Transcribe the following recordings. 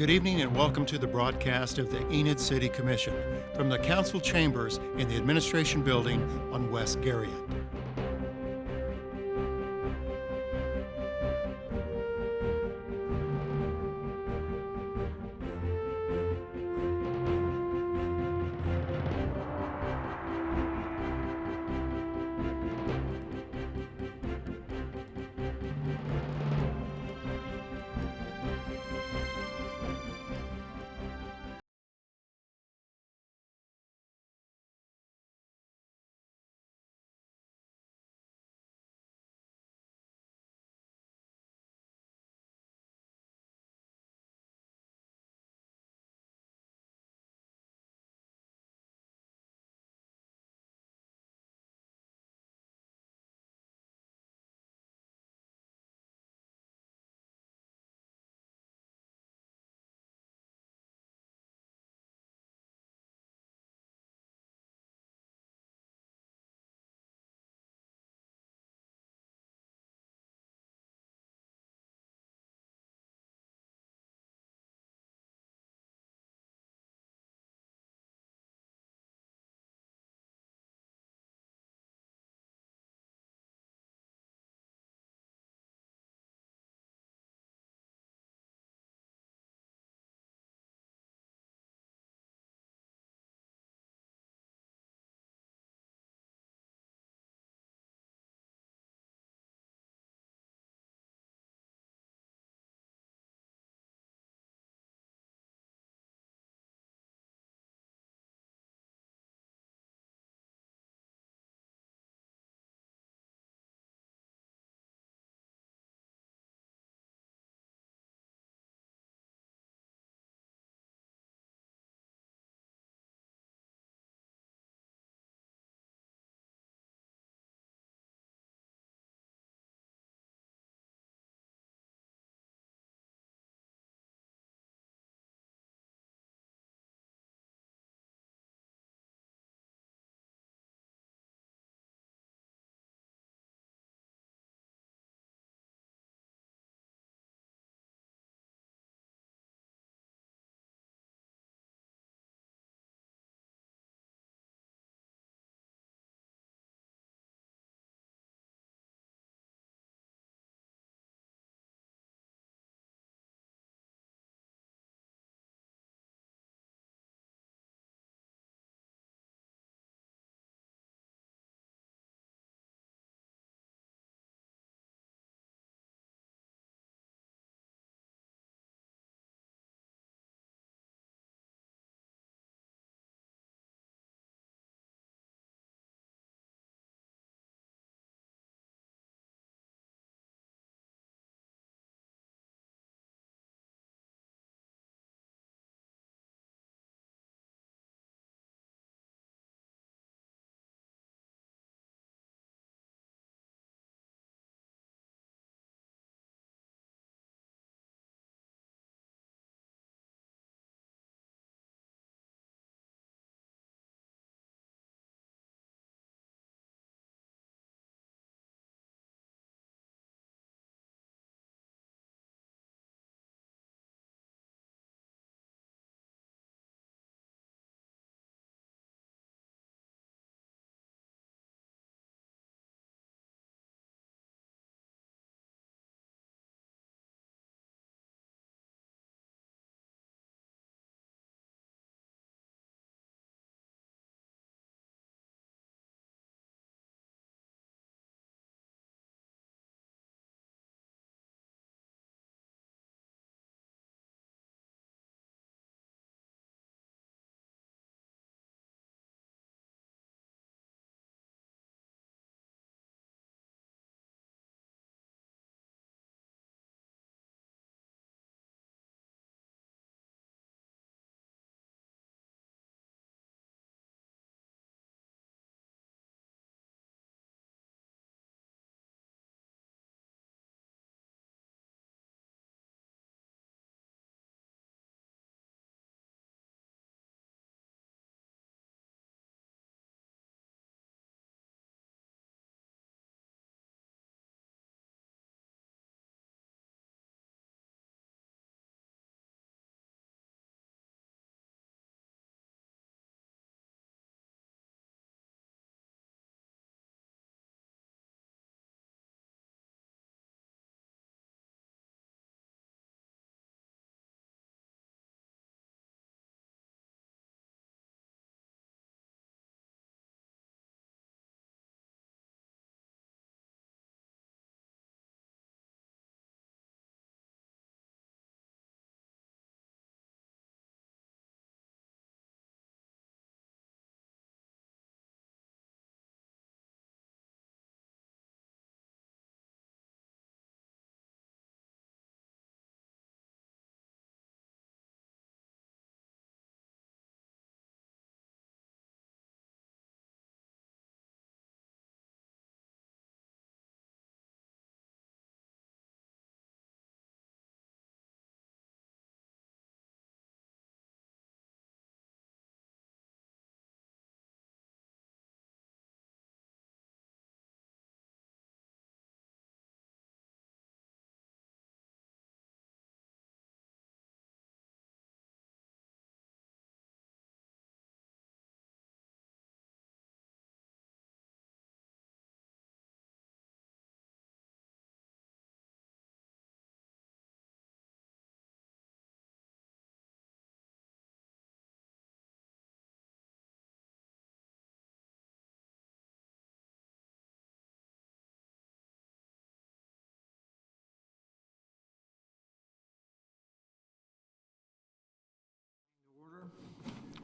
Good evening and welcome to the broadcast of the Enid City Commission from the Council Chambers in the Administration Building on West Garriott.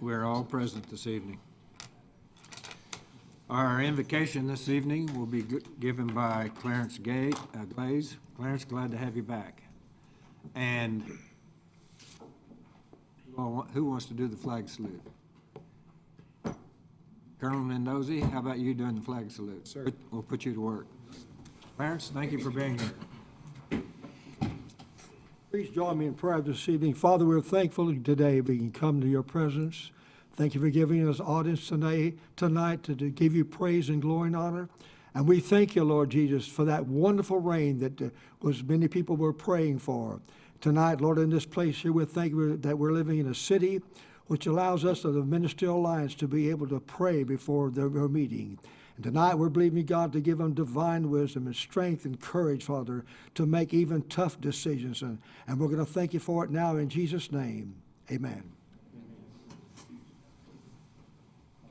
We're all present this evening. Our invocation this evening will be given by Clarence Glaze. Clarence, glad to have you back. And who wants to do the flag salute? Colonel Mendoza, how about you doing the flag salute? Sir. We'll put you to work. Clarence, thank you for being here. Please join me in prayer this evening. Father, we're thankful today we can come to your presence. Thank you for giving us audience tonight to give you praise and glory and honor. And we thank you, Lord Jesus, for that wonderful rain that was many people were praying for. Tonight, Lord, in this place here, we thank you that we're living in a city which allows us, of the Ministerial Alliance, to be able to pray before their meeting. And tonight we're believing God to give them divine wisdom and strength and courage, Father, to make even tough decisions. And we're going to thank you for it now in Jesus' name. Amen.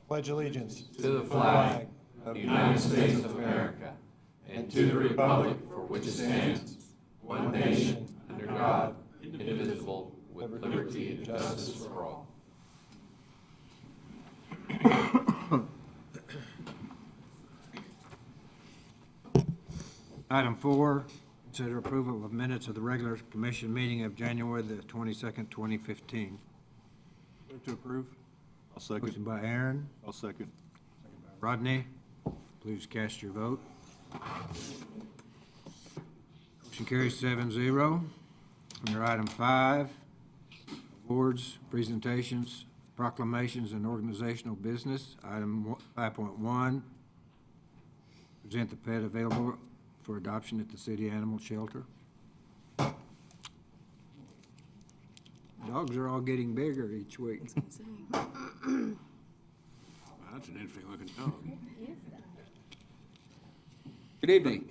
Pledge allegiance to the flag of the United States of America and to the republic for which it stands, one nation, under God, indivisible, with liberty and justice for all. Item 4, consider approval of minutes of the regular commission meeting of January the 22nd, 2015. Move to approve. I'll second. Motion by Aaron, I'll second. Rodney. Please cast your vote. Motion carries 7-0. Under item 5, awards, presentations, proclamations, and organizational business. Item 5.1, present the pet available for adoption at the city animal shelter. Dogs are all getting bigger each week. That's an interesting looking dog. Good evening.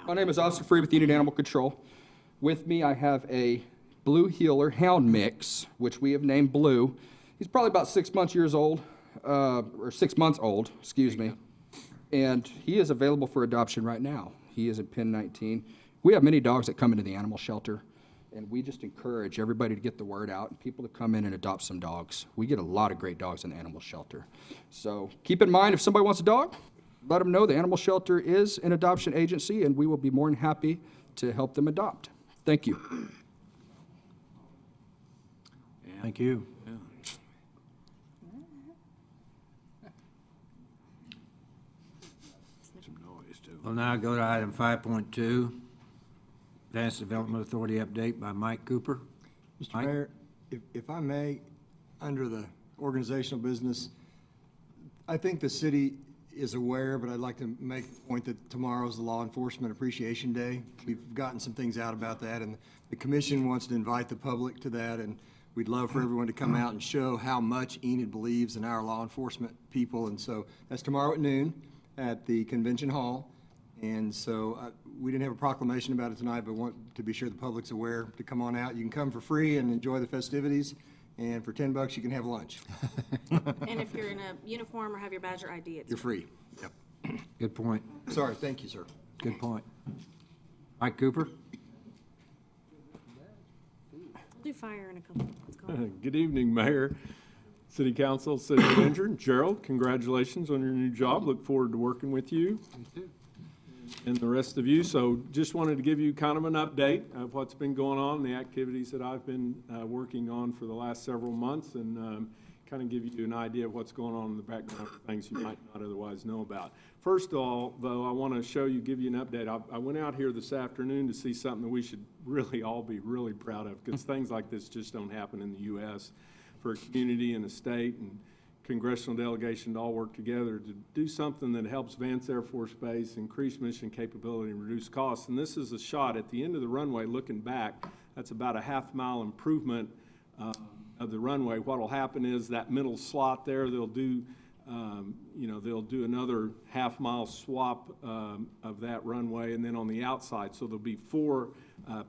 My name is Officer Free with Enid Animal Control. With me, I have a Blue Heeler Hound mix, which we have named Blue. He's probably about 6 months old, excuse me. And he is available for adoption right now. He is at Pen 19. We have many dogs that come into the animal shelter, and we just encourage everybody to get the word out and people to come in and adopt some dogs. We get a lot of great dogs in the animal shelter. So keep in mind, if somebody wants a dog, let them know the animal shelter is an adoption agency, and we will be more than happy to help them adopt. Thank you. Thank you. Some noise too. We'll now go to item 5.2, Advanced Development Authority update by Mike Cooper. Mr. Mike? Mayor, if I may, under the organizational business, I think the city is aware, but I'd like to make the point that tomorrow is the Law Enforcement Appreciation Day. We've gotten some things out about that, and the commission wants to invite the public to that, and we'd love for everyone to come out and show how much Enid believes in our law enforcement people. And so that's tomorrow at noon at the Convention Hall. And so we didn't have a proclamation about it tonight, but want to be sure the public's aware to come on out. You can come for free and enjoy the festivities, and for $10 you can have lunch. And if you're in a uniform or have your badge or ID, it's You're free. Yep. Good point. Sorry, thank you, sir. Good point. Mike Cooper? We'll do fire in a couple. Let's go. Good evening, Mayor, City Council, City Manager. Gerald, congratulations on your new job. Look forward to working with you. And the rest of you. So just wanted to give you kind of an update of what's been going on, the activities that I've been working on for the last several months, and kind of give you an idea of what's going on in the background, things you might not otherwise know about. First of all, though, I want to give you an update. I went out here this afternoon to see something that we should really all be really proud of, because things like this just don't happen in the U.S. for a community and a state and congressional delegation to all work together to do something that helps Vance Air Force Base increase mission capability and reduce costs. And this is a shot at the end of the runway looking back. That's about a half-mile improvement of the runway. What will happen is that middle slot there, they'll do another half-mile swap of that runway, and then on the outside, so there'll be 4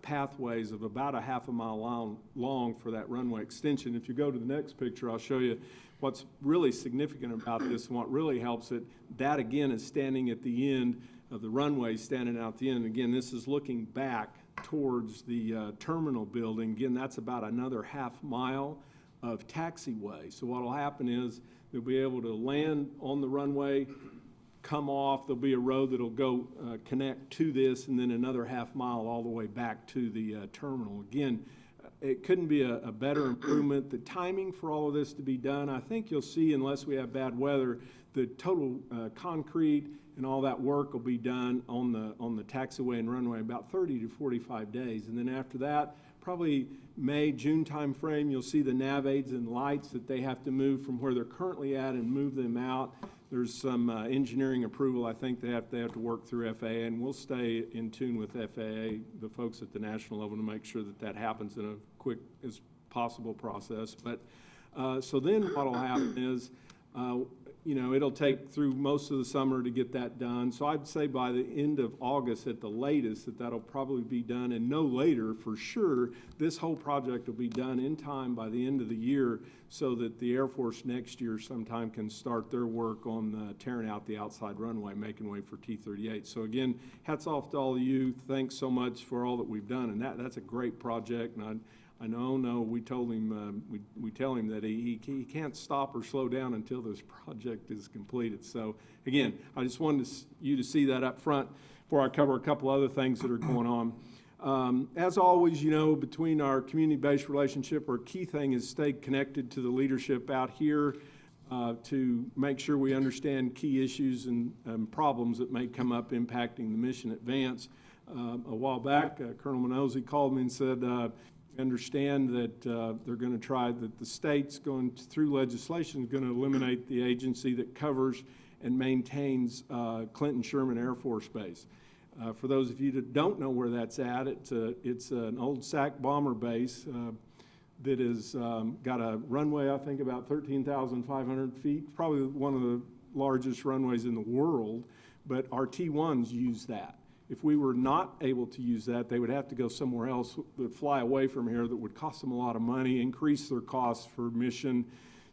pathways of about a half a mile long for that runway extension. If you go to the next picture, I'll show you what's really significant about this and what really helps it. That, again, is standing at the end of the runway, standing out the end. Again, this is looking back towards the terminal building. Again, that's about another half mile of taxiway. So what'll happen is they'll be able to land on the runway, come off, there'll be a road that'll go connect to this, and then another half mile all the way back to the terminal. Again, it couldn't be a better improvement. The timing for all of this to be done, I think you'll see, unless we have bad weather, the total concrete and all that work will be done on the taxiway and runway about 30 to 45 days. And then after that, probably May, June timeframe, you'll see the nav aids and lights that they have to move from where they're currently at and move them out. There's some engineering approval I think they have to work through FAA, and we'll stay in tune with FAA, the folks at the national level, to make sure that that happens in a quick as possible process. But so then what'll happen is, it'll take through most of the summer to get that done. So I'd say by the end of August at the latest that'll probably be done, and no later for sure. This whole project will be done in time by the end of the year, so that the Air Force next year sometime can start their work on tearing out the outside runway, making way for T-38. So again, hats off to all of you. Thanks so much for all that we've done, and that's a great project. And I know we told him, we tell him that he can't stop or slow down until this project is completed. So again, I just wanted you to see that up front before I cover a couple other things that are going on. As always, between our community-based relationship, our key thing is stay connected to the leadership out here to make sure we understand key issues and problems that may come up impacting the mission advance. A while back, Colonel Minozzi called me and said, understand that they're going to try, that the state's going through legislation is going to eliminate the agency that covers and maintains Clinton Sherman Air Force Base. For those of you that don't know where that's at, it's an old SAC bomber base that has got a runway, I think, about 13,500 feet, probably one of the largest runways in the world, but our T-1s use that. If we were not able to use that, they would have to go somewhere else that would fly away from here, that would cost them a lot of money, increase their costs for mission.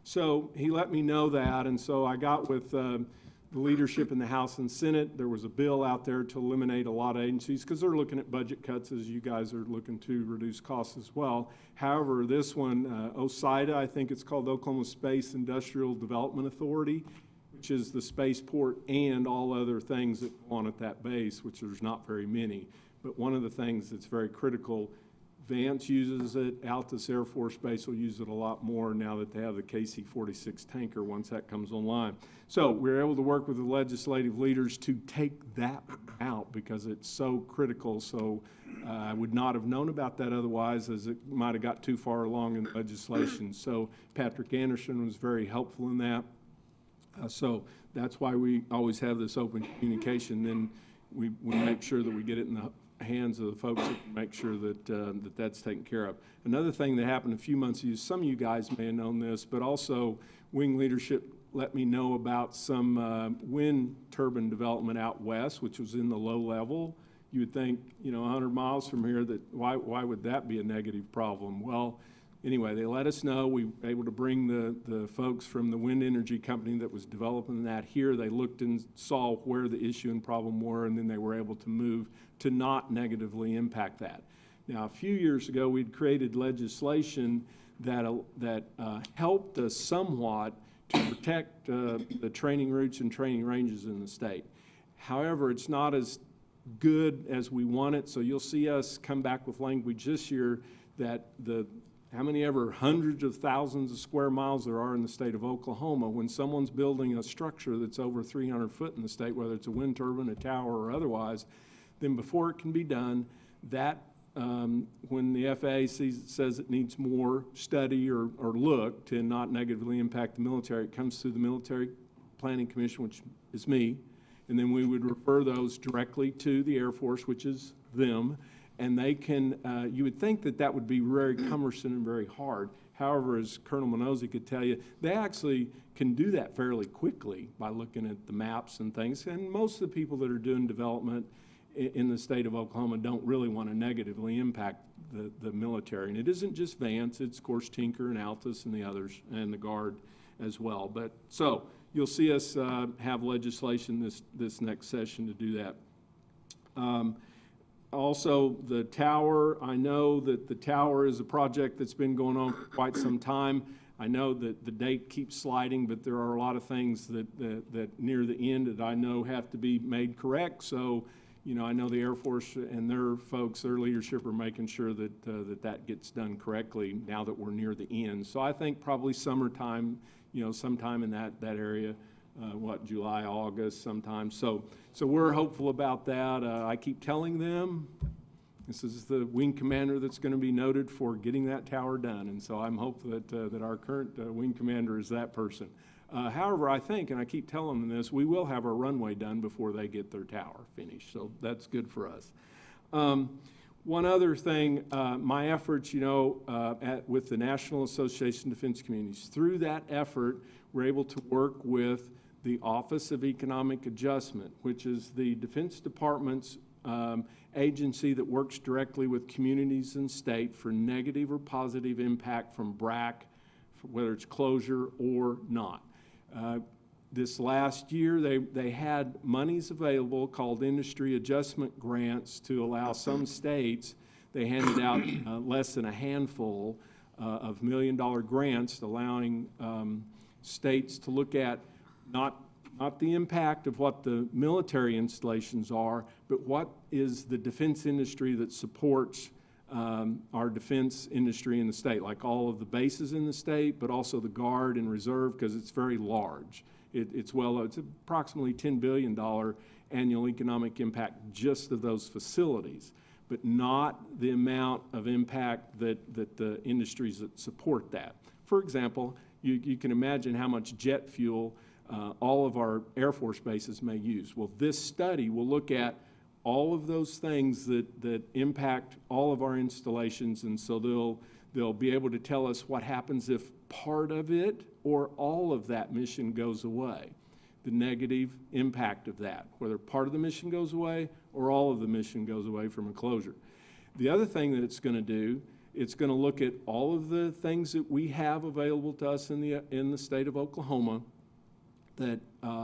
So he let me know that, and so I got with the leadership in the House and Senate. There was a bill out there to eliminate a lot of agencies because they're looking at budget cuts, as you guys are looking to reduce costs as well. However, this one, OSIDA, I think it's called Oklahoma Space Industrial Development Authority, which is the spaceport and all other things that go on at that base, which there's not very many. But one of the things that's very critical, Vance uses it, Altus Air Force Base will use it a lot more now that they have the KC-46 tanker once that comes online. So we're able to work with the legislative leaders to take that out because it's so critical. So I would not have known about that otherwise, as it might have got too far along in legislation. So Patrick Anderson was very helpful in that. So that's why we always have this open communication. Then we make sure that we get it in the hands of the folks that can make sure that that's taken care of. Another thing that happened a few months ago, some of you guys may have known this, but also wing leadership let me know about some wind turbine development out west, which was in the low level. You would think, 100 miles from here, that why would that be a negative problem? Well, anyway, they let us know. We were able to bring the folks from the wind energy company that was developing that here. They looked and saw where the issue and problem were, and then they were able to move to not negatively impact that. Now, a few years ago, we'd created legislation that helped us somewhat to protect the training routes and training ranges in the state. However, it's not as good as we want it, so you'll see us come back with language this year that how many ever hundreds of thousands of square miles there are in the state of Oklahoma, when someone's building a structure that's over 300 foot in the state, whether it's a wind turbine, a tower, or otherwise, then before it can be done, that when the FAA says it needs more study or look to not negatively impact the military, it comes through the Military Planning Commission, which is me, and then we would refer those directly to the Air Force, which is them, and they can, you would think that would be very cumbersome and very hard. However, as Colonel Minozzi could tell you, they actually can do that fairly quickly by looking at the maps and things, and most of the people that are doing development in the state of Oklahoma don't really want to negatively impact the military. And it isn't just Vance, it's of course Tinker and Altus and the others, and the Guard as well. But so you'll see us have legislation this next session to do that. Also, the tower, I know that the tower is a project that's been going on for quite some time. I know that the date keeps sliding, but there are a lot of things that near the end that I know have to be made correct. So, I know the Air Force and their folks, their leadership are making sure that that gets done correctly now that we're near the end. So I think probably summertime, sometime in that area, July, August sometime. So we're hopeful about that. I keep telling them, this is the wing commander that's going to be noted for getting that tower done. And so I'm hopeful that our current wing commander is that person. However, I think, and I keep telling them this, we will have our runway done before they get their tower finished. So that's good for us. One other thing, my efforts, with the National Association of Defense Communities, through that effort, we're able to work with the Office of Economic Adjustment, which is the Defense Department's agency that works directly with communities and state for negative or positive impact from BRAC, whether it's closure or not. This last year, they had monies available called industry adjustment grants to allow some states. They handed out less than a handful of $1 million grants, allowing states to look at not the impact of what the military installations are, but what is the defense industry that supports our defense industry in the state, like all of the bases in the state, but also the Guard and Reserve, because it's very large. It's approximately $10 billion annual economic impact just of those facilities, but not the amount of impact that the industries that support that. For example, you can imagine how much jet fuel all of our Air Force bases may use. Well, this study will look at all of those things that impact all of our installations, and so they'll be able to tell us what happens if part of it or all of that mission goes away, the negative impact of that, whether part of the mission goes away or all of the mission goes away from a closure. The other thing that it's going to do, it's going to look at all of the things that we have available to us in the state of Oklahoma that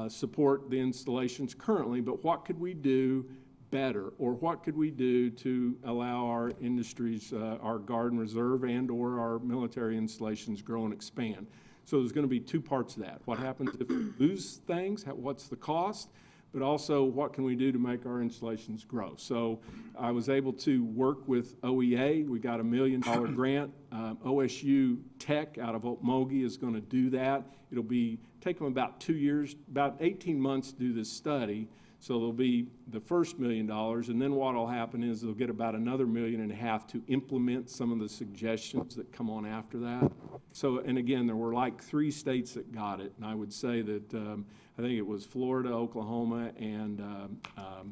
support the installations currently, but what could we do better, or what could we do to allow our industries, our Guard and Reserve and or our military installations grow and expand. So there's going to be two parts of that. What happens if we lose things? What's the cost? But also, what can we do to make our installations grow? So I was able to work with OEA. We got a $1 million grant. OSU Tech out of Okmulgee is going to do that. It'll take them about 2 years, about 18 months to do this study. So there'll be the first $1 million, and then what will happen is they'll get about another $1.5 million to implement some of the suggestions that come on after that. So, and again, there were like 3 states that got it, and I would say that I think it was Florida, Oklahoma, and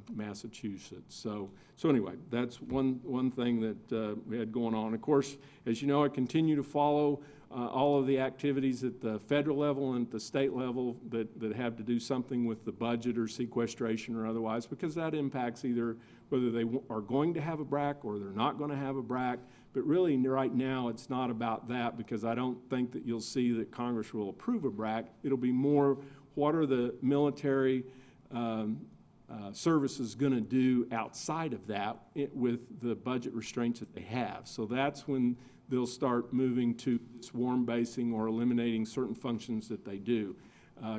Massachusetts. So anyway, that's one thing that we had going on. Of course, as you know, I continue to follow all of the activities at the federal level and at the state level that have to do something with the budget or sequestration or otherwise, because that impacts either whether they are going to have a BRAC or they're not going to have a BRAC. But really, right now, it's not about that, because I don't think that you'll see that Congress will approve a BRAC. It'll be more, what are the military services going to do outside of that with the budget restraints that they have. So that's when they'll start moving to swarm basing or eliminating certain functions that they do.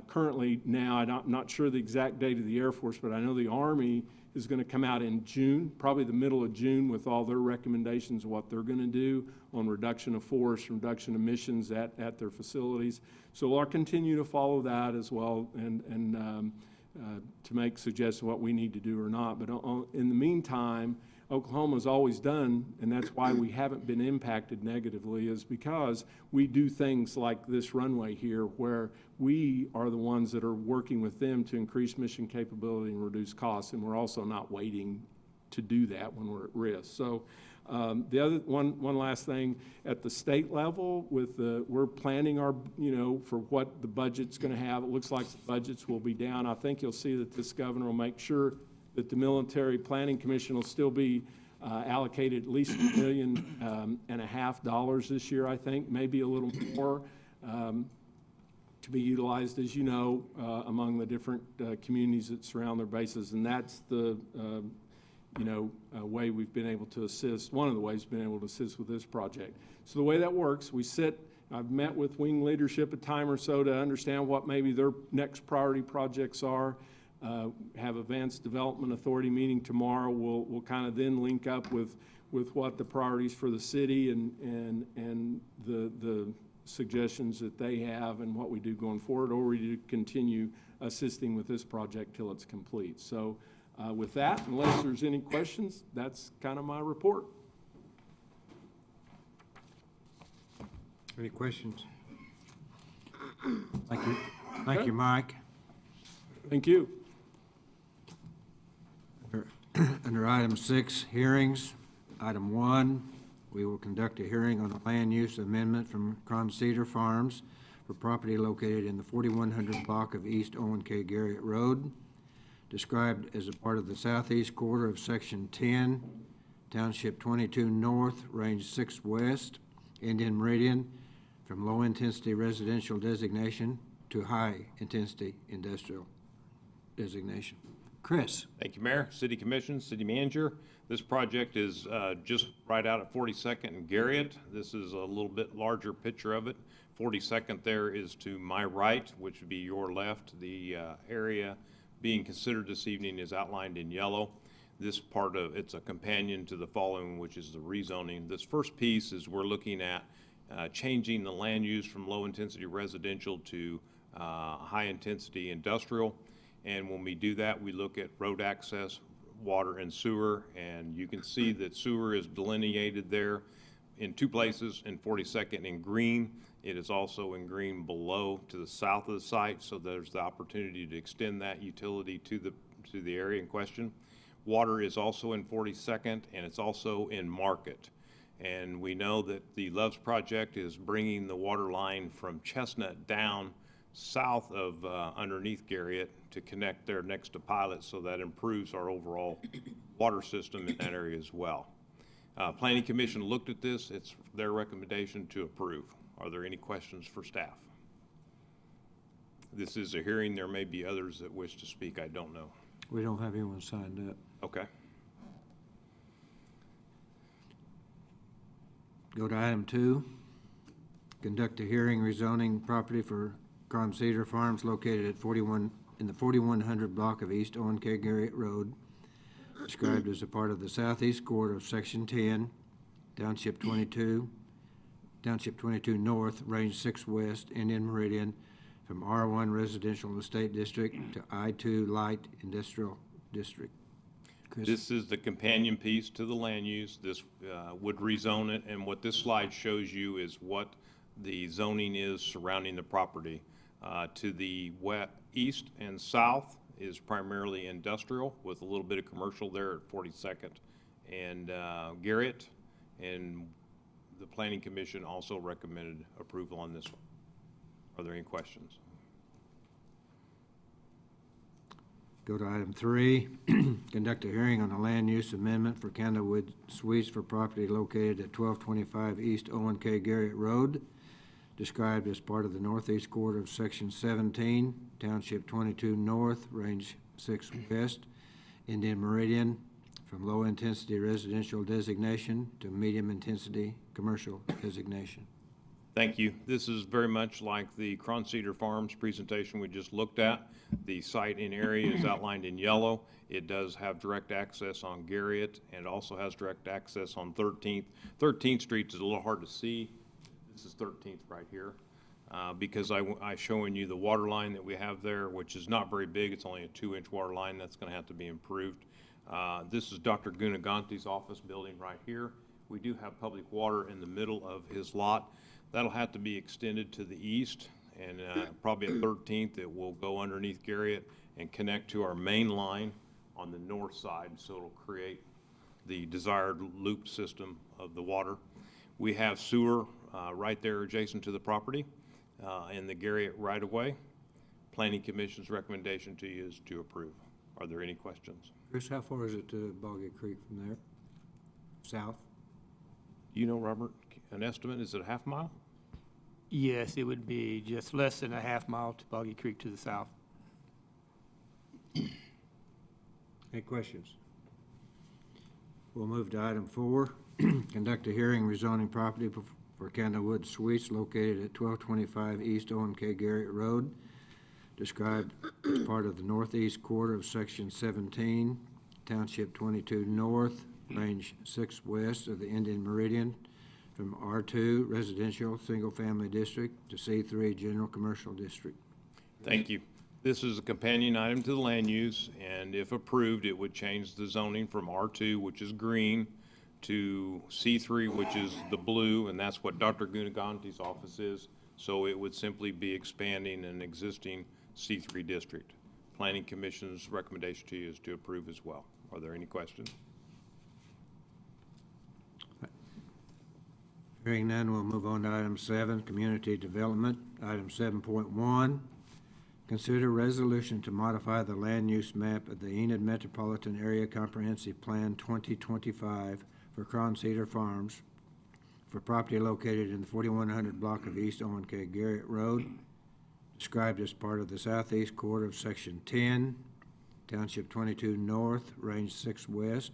Currently now, I'm not sure the exact date of the Air Force, but I know the Army is going to come out in June, probably the middle of June, with all their recommendations of what they're going to do on reduction of force, reduction of missions at their facilities. So I'll continue to follow that as well and to make suggestions what we need to do or not. But in the meantime, Oklahoma's always done, and that's why we haven't been impacted negatively, is because we do things like this runway here, where we are the ones that are working with them to increase mission capability and reduce costs, and we're also not waiting to do that when we're at risk. So the other one last thing, at the state level, we're planning our, for what the budget's going to have. It looks like the budgets will be down. I think you'll see that this governor will make sure that the Military Planning Commission will still be allocated at least $1.5 million this year, I think, maybe a little more, to be utilized, as you know, among the different communities that surround their bases. And that's the way we've been able to assist, one of the ways we've been able to assist with this project. So the way that works, we sit I've met with wing leadership a time or so to understand what maybe their next priority projects are. Have Advanced Development Authority meeting tomorrow. We'll kind of then link up with what the priorities for the city and the suggestions that they have and what we do going forward, or we do continue assisting with this project till it's complete. So with that, unless there's any questions, that's kind of my report. Any questions? Thank you. Thank you, Mike. Thank you. Under item 6, hearings, item 1, we will conduct a hearing on a land use amendment from Cron Cedar Farms for property located in the 4100 block of East Owen K. Garrett Road, described as a part of the southeast quarter of Section 10, Township 22 North, Range 6 West, Indian Meridian, from low-intensity residential designation to high-intensity industrial designation. Chris? Thank you, Mayor, City Commission, City Manager. This project is just right out at 42nd and Garrett. This is a little bit larger picture of it. 42nd there is to my right, which would be your left. The area being considered this evening is outlined in yellow. This part of it's a companion to the following, which is the rezoning. This first piece is we're looking at changing the land use from low-intensity residential to high-intensity industrial. And when we do that, we look at road access, water, and sewer. And you can see that sewer is delineated there in two places, in 42nd in green. It is also in green below to the south of the site, so there's the opportunity to extend that utility to the area in question. Water is also in 42nd, and it's also in Market. And we know that the Loves Project is bringing the water line from Chestnut down south of underneath Garrett to connect there next to Pilot, so that improves our overall water system in that area as well. Planning Commission looked at this. It's their recommendation to approve. Are there any questions for staff? This is a hearing. There may be others that wish to speak. I don't know. We don't have anyone signed up. Okay. Go to item 2. Conduct a hearing rezoning property for Cron Cedar Farms located at in the 4100 block of East Owen K. Garrett Road, described as a part of the southeast quarter of Section 10, Township 22 North, Range 6 West, Indian Meridian, from R1 Residential Estate District to I2 Light Industrial District. Chris? This is the companion piece to the land use. This would rezone it, and what this slide shows you is what the zoning is surrounding the property. To the east and south is primarily industrial, with a little bit of commercial there at 42nd and Garrett. And the Planning Commission also recommended approval on this one. Are there any questions? Go to item 3, conduct a hearing on a land use amendment for Candlewood Suites for property located at 1225 East Owen K. Garrett Road, described as part of the northeast quarter of Section 17, Township 22 North, Range 6 West, Indian Meridian, from low-intensity residential designation to medium-intensity commercial designation. Thank you. This is very much like the Cron Cedar Farms presentation we just looked at. The site in area is outlined in yellow. It does have direct access on Garrett and also has direct access on 13th. 13th Street is a little hard to see. This is 13th right here because I showing you the water line that we have there, which is not very big. It's only a 2-inch water line that's going to have to be improved. This is Dr. Gunaganti's office building right here. We do have public water in the middle of his lot. That'll have to be extended to the east, and probably at 13th it will go underneath Garrett and connect to our main line on the north side, so it'll create the desired loop system of the water. We have sewer right there adjacent to the property in the Garrett right-of-way. Planning Commission's recommendation to you is to approve. Are there any questions? Chris, how far is it to Boggy Creek from there? South? Do you know, Robert, an estimate? Is it a half mile? Yes, it would be just less than a half mile to Boggy Creek to the south. Any questions? We'll move to item 4, conduct a hearing rezoning property for Candlewood Suites located at 1225 East Owen K. Garrett Road, described as part of the northeast quarter of Section 17, Township 22 North, Range 6 West of the Indian Meridian, from R2 Residential Single Family District to C3 General Commercial District. Thank you. This is a companion item to the land use, and if approved, it would change the zoning from R2, which is green, to C3, which is the blue, and that's what Dr. Gunaganti's office is. So it would simply be expanding an existing C3 district. Planning Commission's recommendation to you is to approve as well. Are there any questions? Hearing none, we'll move on to item 7, Community Development. Item 7.1, consider resolution to modify the land use map of the Enid Metropolitan Area Comprehensive Plan 2025 for Cron Cedar Farms for property located in the 4100 block of East Owen K. Garrett Road, described as part of the southeast quarter of Section 10, Township 22 North, Range 6 West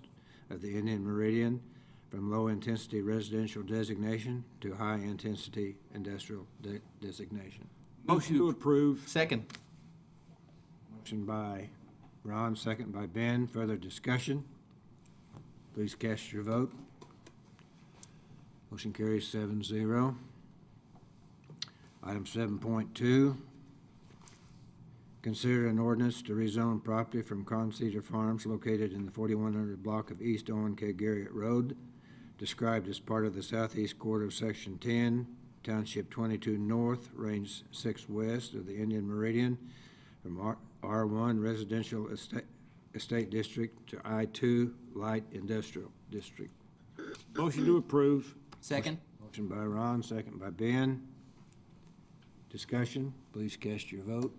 of the Indian Meridian, from low-intensity residential designation to high-intensity industrial designation. Motion to approve. Second. Motion by Ron, second by Ben. Further discussion? Please cast your vote. Motion carries 7-0. Item 7.2, consider an ordinance to rezone property from Con Cedar Farms located in the 4100 block of East Owen K. Garrett Road, described as part of the southeast quarter of Section 10, Township 22 North, Range 6 West of the Indian Meridian, from R1 Residential Estate District to I2 Light Industrial District. Motion to approve. Second. Motion by Ron, second by Ben. Discussion, please cast your vote.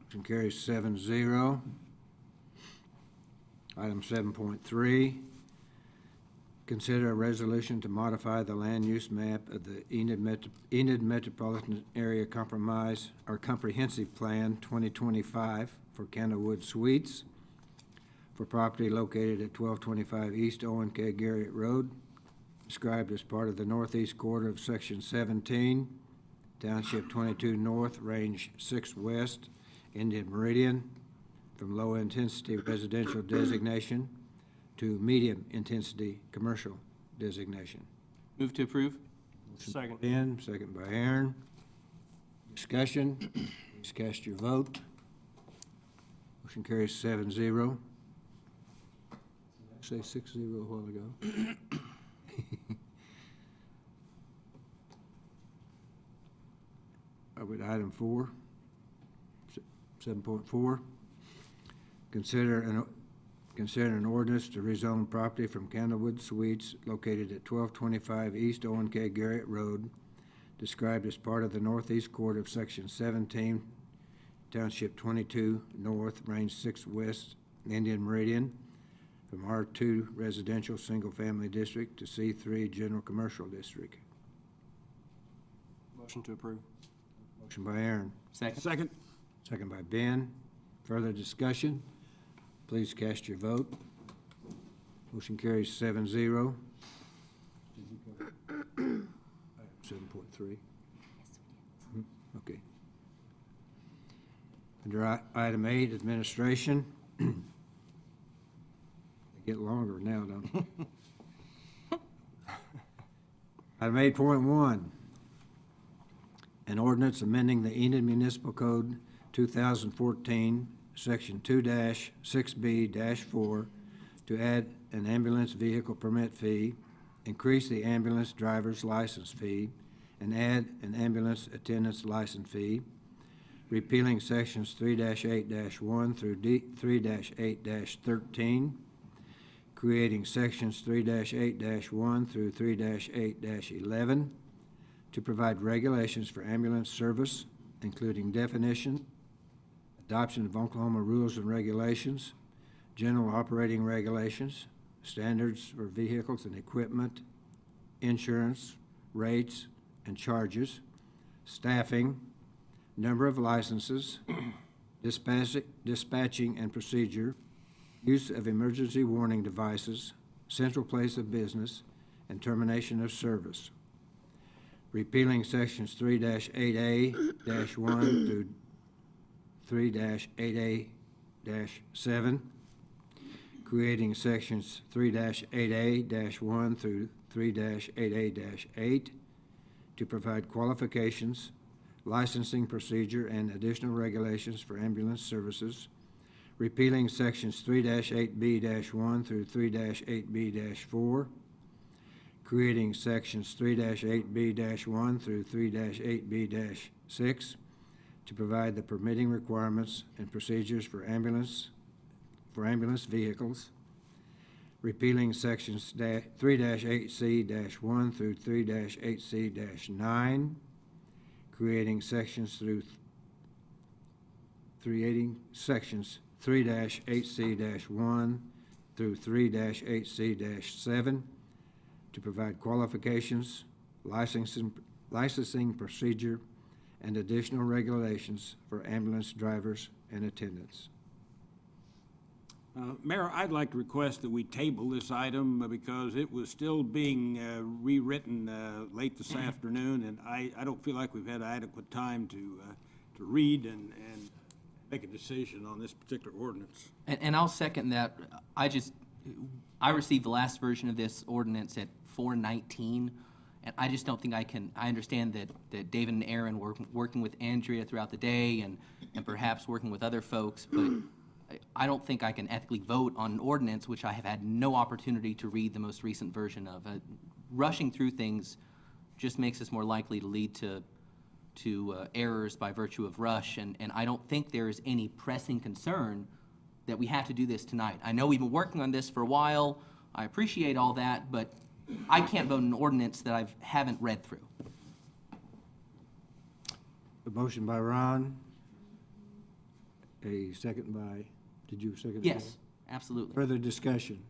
Motion carries 7-0. Item 7.3, consider a resolution to modify the land use map of the Enid Metropolitan Area Comprehensive Plan 2025 for Candlewood Suites for property located at 1225 East Owen K. Garrett Road, described as part of the northeast quarter of Section 17, Township 22 North, Range 6 West, Indian Meridian, from low-intensity residential designation to medium-intensity commercial designation. Move to approve. Second. Ben, second by Aaron. Discussion, please cast your vote. Motion carries 7-0. Say 6-0 a while ago. With item 4, 7.4, consider an ordinance to rezone property from Candlewood Suites located at 1225 East Owen K. Garrett Road, described as part of the northeast quarter of Section 17, Township 22 North, Range 6 West, Indian Meridian, from R2 Residential Single Family District to C3 General Commercial District. Motion to approve. Motion by Aaron, Second. second by Ben. Further discussion? Please cast your vote. Motion carries 7-0. 7.3. Okay. Under item 8, administration. They get longer now, don't they? Item 8.1, an ordinance amending the Enid Municipal Code 2014, Section 2-6B-4, to add an ambulance vehicle permit fee, increase the ambulance driver's license fee, and add an ambulance attendant's license fee, repealing Sections 3-8-1 through 3-8-13, creating Sections 3-8-1 through 3-8-11, to provide regulations for ambulance service, including definition, adoption of Oklahoma rules and regulations, general operating regulations, standards for vehicles and equipment, insurance, rates and charges, staffing, number of licenses, dispatching and procedure, use of emergency warning devices, central place of business, and termination of service. Repealing sections 3-8A-1 through 3-8A-7. Creating sections 3-8A-1 through 3-8A-8 to provide qualifications, licensing procedure, and additional regulations for ambulance services. Repealing sections 3-8B-1 through 3-8B-4. Creating sections 3-8B-1 through 3-8B-6 to provide the permitting requirements and procedures for ambulance vehicles. Repealing sections 3-8C-1 through 3-8C-9, creating sections 3-8C-1 through 3-8C-7 to provide qualifications, licensing procedure, and additional regulations for ambulance drivers and attendants. Mayor, I'd like to request that we table this item because it was still being rewritten late this afternoon, and I don't feel like we've had adequate time to read and make a decision on this particular ordinance. And I'll second that. I received the last version of this ordinance at 4:19, and I just don't think I understand that David and Aaron were working with Andrea throughout the day and perhaps working with other folks, but I don't think I can ethically vote on an ordinance which I have had no opportunity to read the most recent version of. Rushing through things just makes us more likely to lead to errors by virtue of rush, and I don't think there is any pressing concern that we have to do this tonight. I know we've been working on this for a while. I appreciate all that, but I can't vote on an ordinance that I haven't read through. A motion by Ron, a second by, did you second? Yes, absolutely. Further discussion?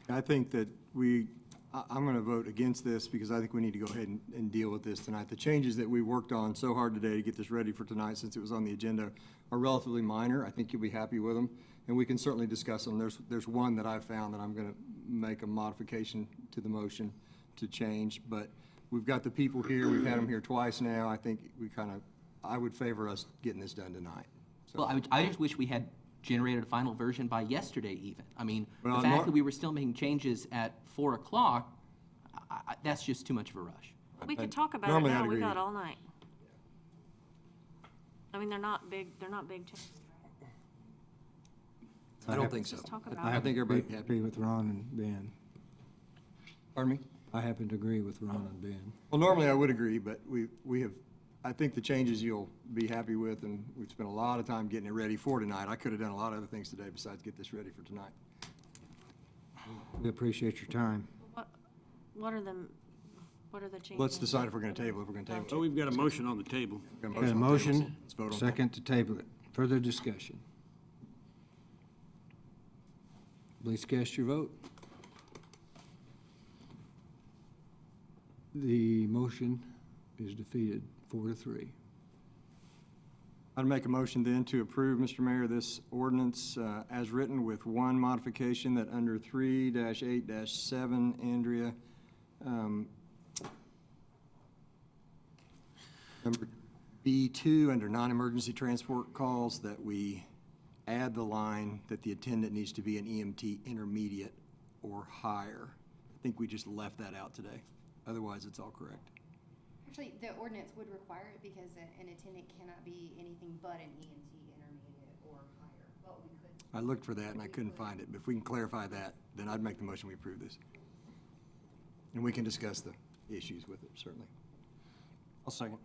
I think that I'm going to vote against this because I think we need to go ahead and deal with this tonight. The changes that we worked on so hard today to get this ready for tonight, since it was on the agenda, are relatively minor. I think you'll be happy with them, and we can certainly discuss them. There's one that I found that I'm going to make a modification to the motion to change, but we've got the people here. We've had them here twice now. I think I would favor us getting this done tonight. So- Well, I just wish we had generated a final version by yesterday even. I mean, Well, the fact nor- that we were still making changes at 4 o'clock, that's just too much of a rush. We could talk about it Normally I'd now, we agree got with all night. I mean, they're not big changes. I don't think so. Just talk about I it. think everybody happy with Ron and Ben. Pardon me? I happen to agree with Ron and Ben. Well, normally I would agree, but we have, I think the changes you'll be happy with, and we've spent a lot of time getting it ready for tonight. I could have done a lot of other things today besides get this ready for tonight. We appreciate your time. What are the changes? Let's decide if we're going to table it, if we're going to table So it. we've got a motion on the table. Got Got a on the table. motion, Let's vote on it. second to table it. Further discussion? Please cast your vote. The motion is defeated 4-3. I'd make a motion then to approve, Mr. Mayor, this ordinance as written with one modification that under 3-8-7, Andrea, number B2, under non-emergency transport calls, that we add the line that the attendant needs to be an EMT intermediate or higher. I think we just left that out today. Otherwise, it's all correct. Actually, the ordinance would require it because an attendant cannot be anything but an EMT intermediate or higher, but we could. I looked for that and I couldn't find it, but if we can clarify that, then I'd make the motion we approve this. And we can discuss the issues with it, certainly. I'll second.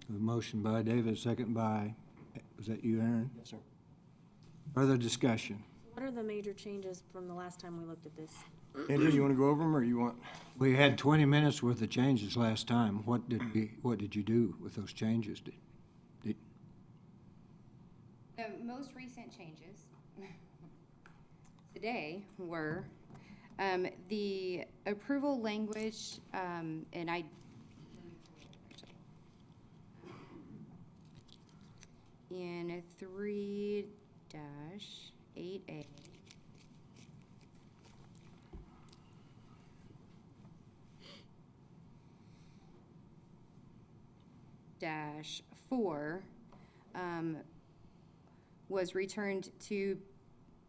A motion by David, second by, was that you, Aaron? Yes, sir. Further discussion? What are the major changes from the last time we looked at this? Andrew, you want to go over them, or you want? We had 20 minutes worth of changes last time. What did you do with those changes? The most recent changes today were the approval language, and I, in 3-8A. 3-8-4 was returned to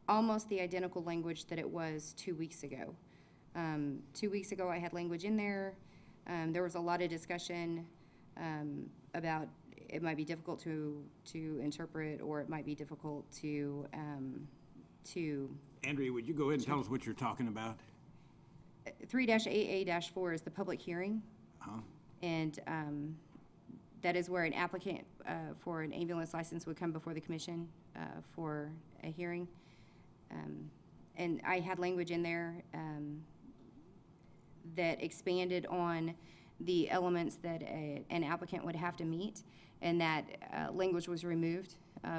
almost the identical language that it was 2 weeks ago. 2 weeks ago, I had language in there. There was a lot of discussion about it might be difficult to interpret, or it might be difficult to Andrea, would you go ahead and tell us what you're talking about? 3-8A-4 is the public hearing. And that is where an applicant for an ambulance license would come before the commission for a hearing. And I had language in there that expanded on the elements that an applicant would have to meet, and that language was removed,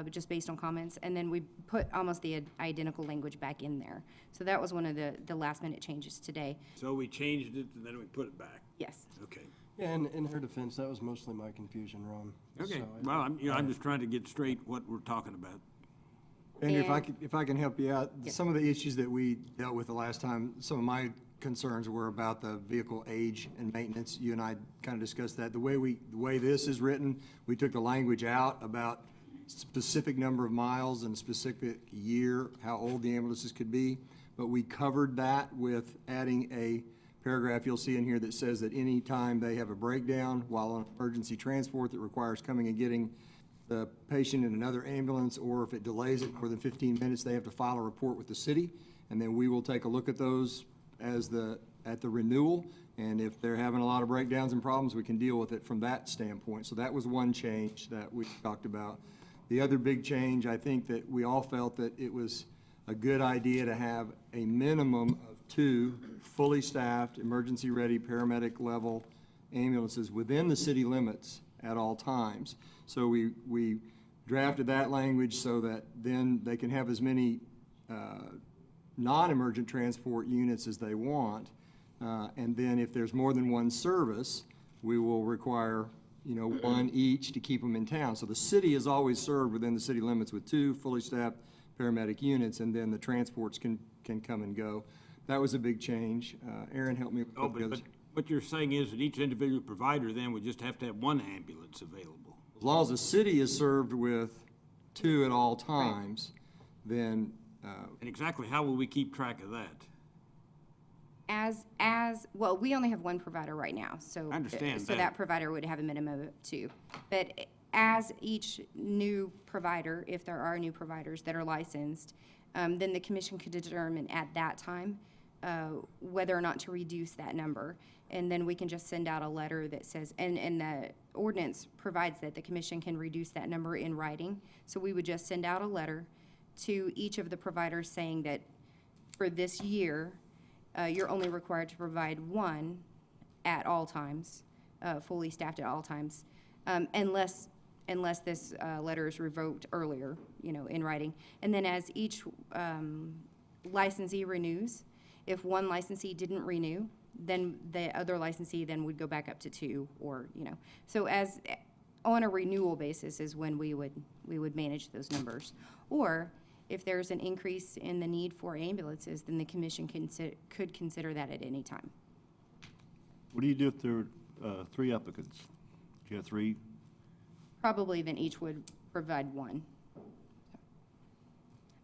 just based on comments, and then we put almost the identical language back in there. So that was one of the last-minute changes today. So we changed it and then we put it back? Yes. Okay. Yeah, and in her defense, that was mostly my confusion, Ron. Okay, So well, I'm just trying to get straight what we're talking about. And And- if I can help you out, Yes. some of the issues that we dealt with the last time, some of my concerns were about the vehicle age and maintenance. You and I kind of discussed that. The way this is written, we took the language out about specific number of miles and specific year, how old the ambulances could be. But we covered that with adding a paragraph you'll see in here that says that any time they have a breakdown while on emergency transport that requires coming and getting the patient in another ambulance, or if it delays it more than 15 minutes, they have to file a report with the city, and then we will take a look at those at the renewal, and if they're having a lot of breakdowns and problems, we can deal with it from that standpoint. So that was one change that we talked about. The other big change, I think that we all felt that it was a good idea to have a minimum of 2 fully staffed, emergency-ready, paramedic-level ambulances within the city limits at all times. So we drafted that language so that then they can have as many non-emergent transport units as they want. And then if there's more than one service, we will require, one each to keep them in town. So the city is always served within the city limits with 2 fully staffed paramedic units, and then the transports can come and go. That was a big change. Aaron, help me with Oh, the others. but what you're saying is that each individual provider then would just have to have 1 ambulance available. As long as the city is served with 2 at all times, then, And exactly how will we keep track of that? Well, we only have one provider right now, so. I understand So that. that provider would have a minimum of 2. But as each new provider, if there are new providers that are licensed, then the commission could determine at that time whether or not to reduce that number. And then we can just send out a letter that says, and the ordinance provides that the commission can reduce that number in writing. So we would just send out a letter to each of the providers saying that for this year, you're only required to provide 1 at all times, fully staffed at all times, unless this letter is revoked earlier, in writing. And then as each licensee renews, if one licensee didn't renew, then the other licensee then would go back up to 2, or, So as, on a renewal basis is when we would manage those numbers. Or if there's an increase in the need for ambulances, then the commission could consider that at any time. what do you do if there are 3 applicants? Do you have 3? Probably then each would provide 1.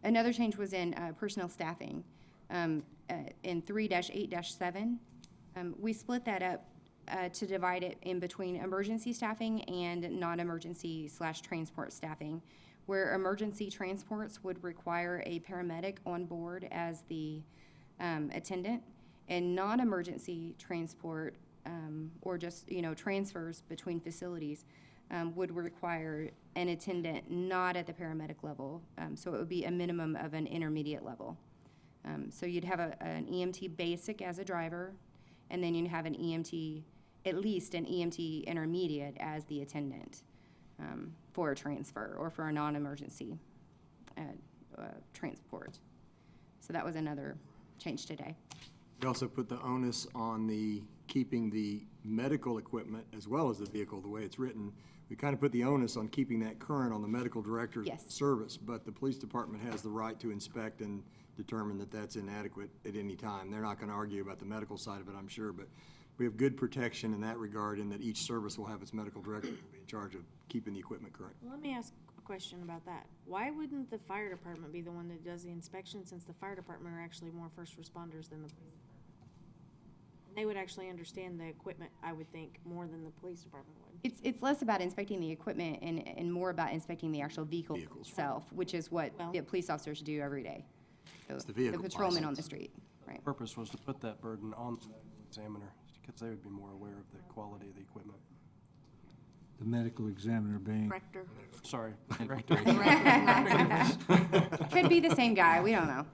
Another change was in personnel staffing. In 3-8-7, we split that up to divide it in between emergency staffing and non-emergency/transport staffing, where emergency transports would require a paramedic on board as the attendant, and non-emergency transport, or just, transfers between facilities, would require an attendant not at the paramedic level. So it would be a minimum of an intermediate level. So you'd have an EMT basic as a driver, and then you'd have an EMT, at least an EMT intermediate as the attendant for a transfer or for a non-emergency transport. So that was another change today. We also put the onus on keeping the medical equipment as well as the vehicle, the way it's written. We kind of put the onus on keeping that current on the medical director's Yes. service, but the police department has the right to inspect and determine that that's inadequate at any time. They're not going to argue about the medical side of it, I'm sure, but we have good protection in that regard, in that each service will have its medical director who will be in charge of keeping the equipment current. Well, let me ask a question about that. Why wouldn't the fire department be the one that does the inspection, since the fire department are actually more first responders than the police department? They would actually understand the equipment, I would think, more than the police department would. It's less about inspecting the equipment and more about inspecting the actual vehicle itself, which is what the police officers do every day. It's the vehicle patrolman on the license. street, right. Purpose was to put that burden on the medical examiner, because they would be more aware of the quality of the equipment. The medical examiner being, Director. Sorry. Could be the same guy, we don't know.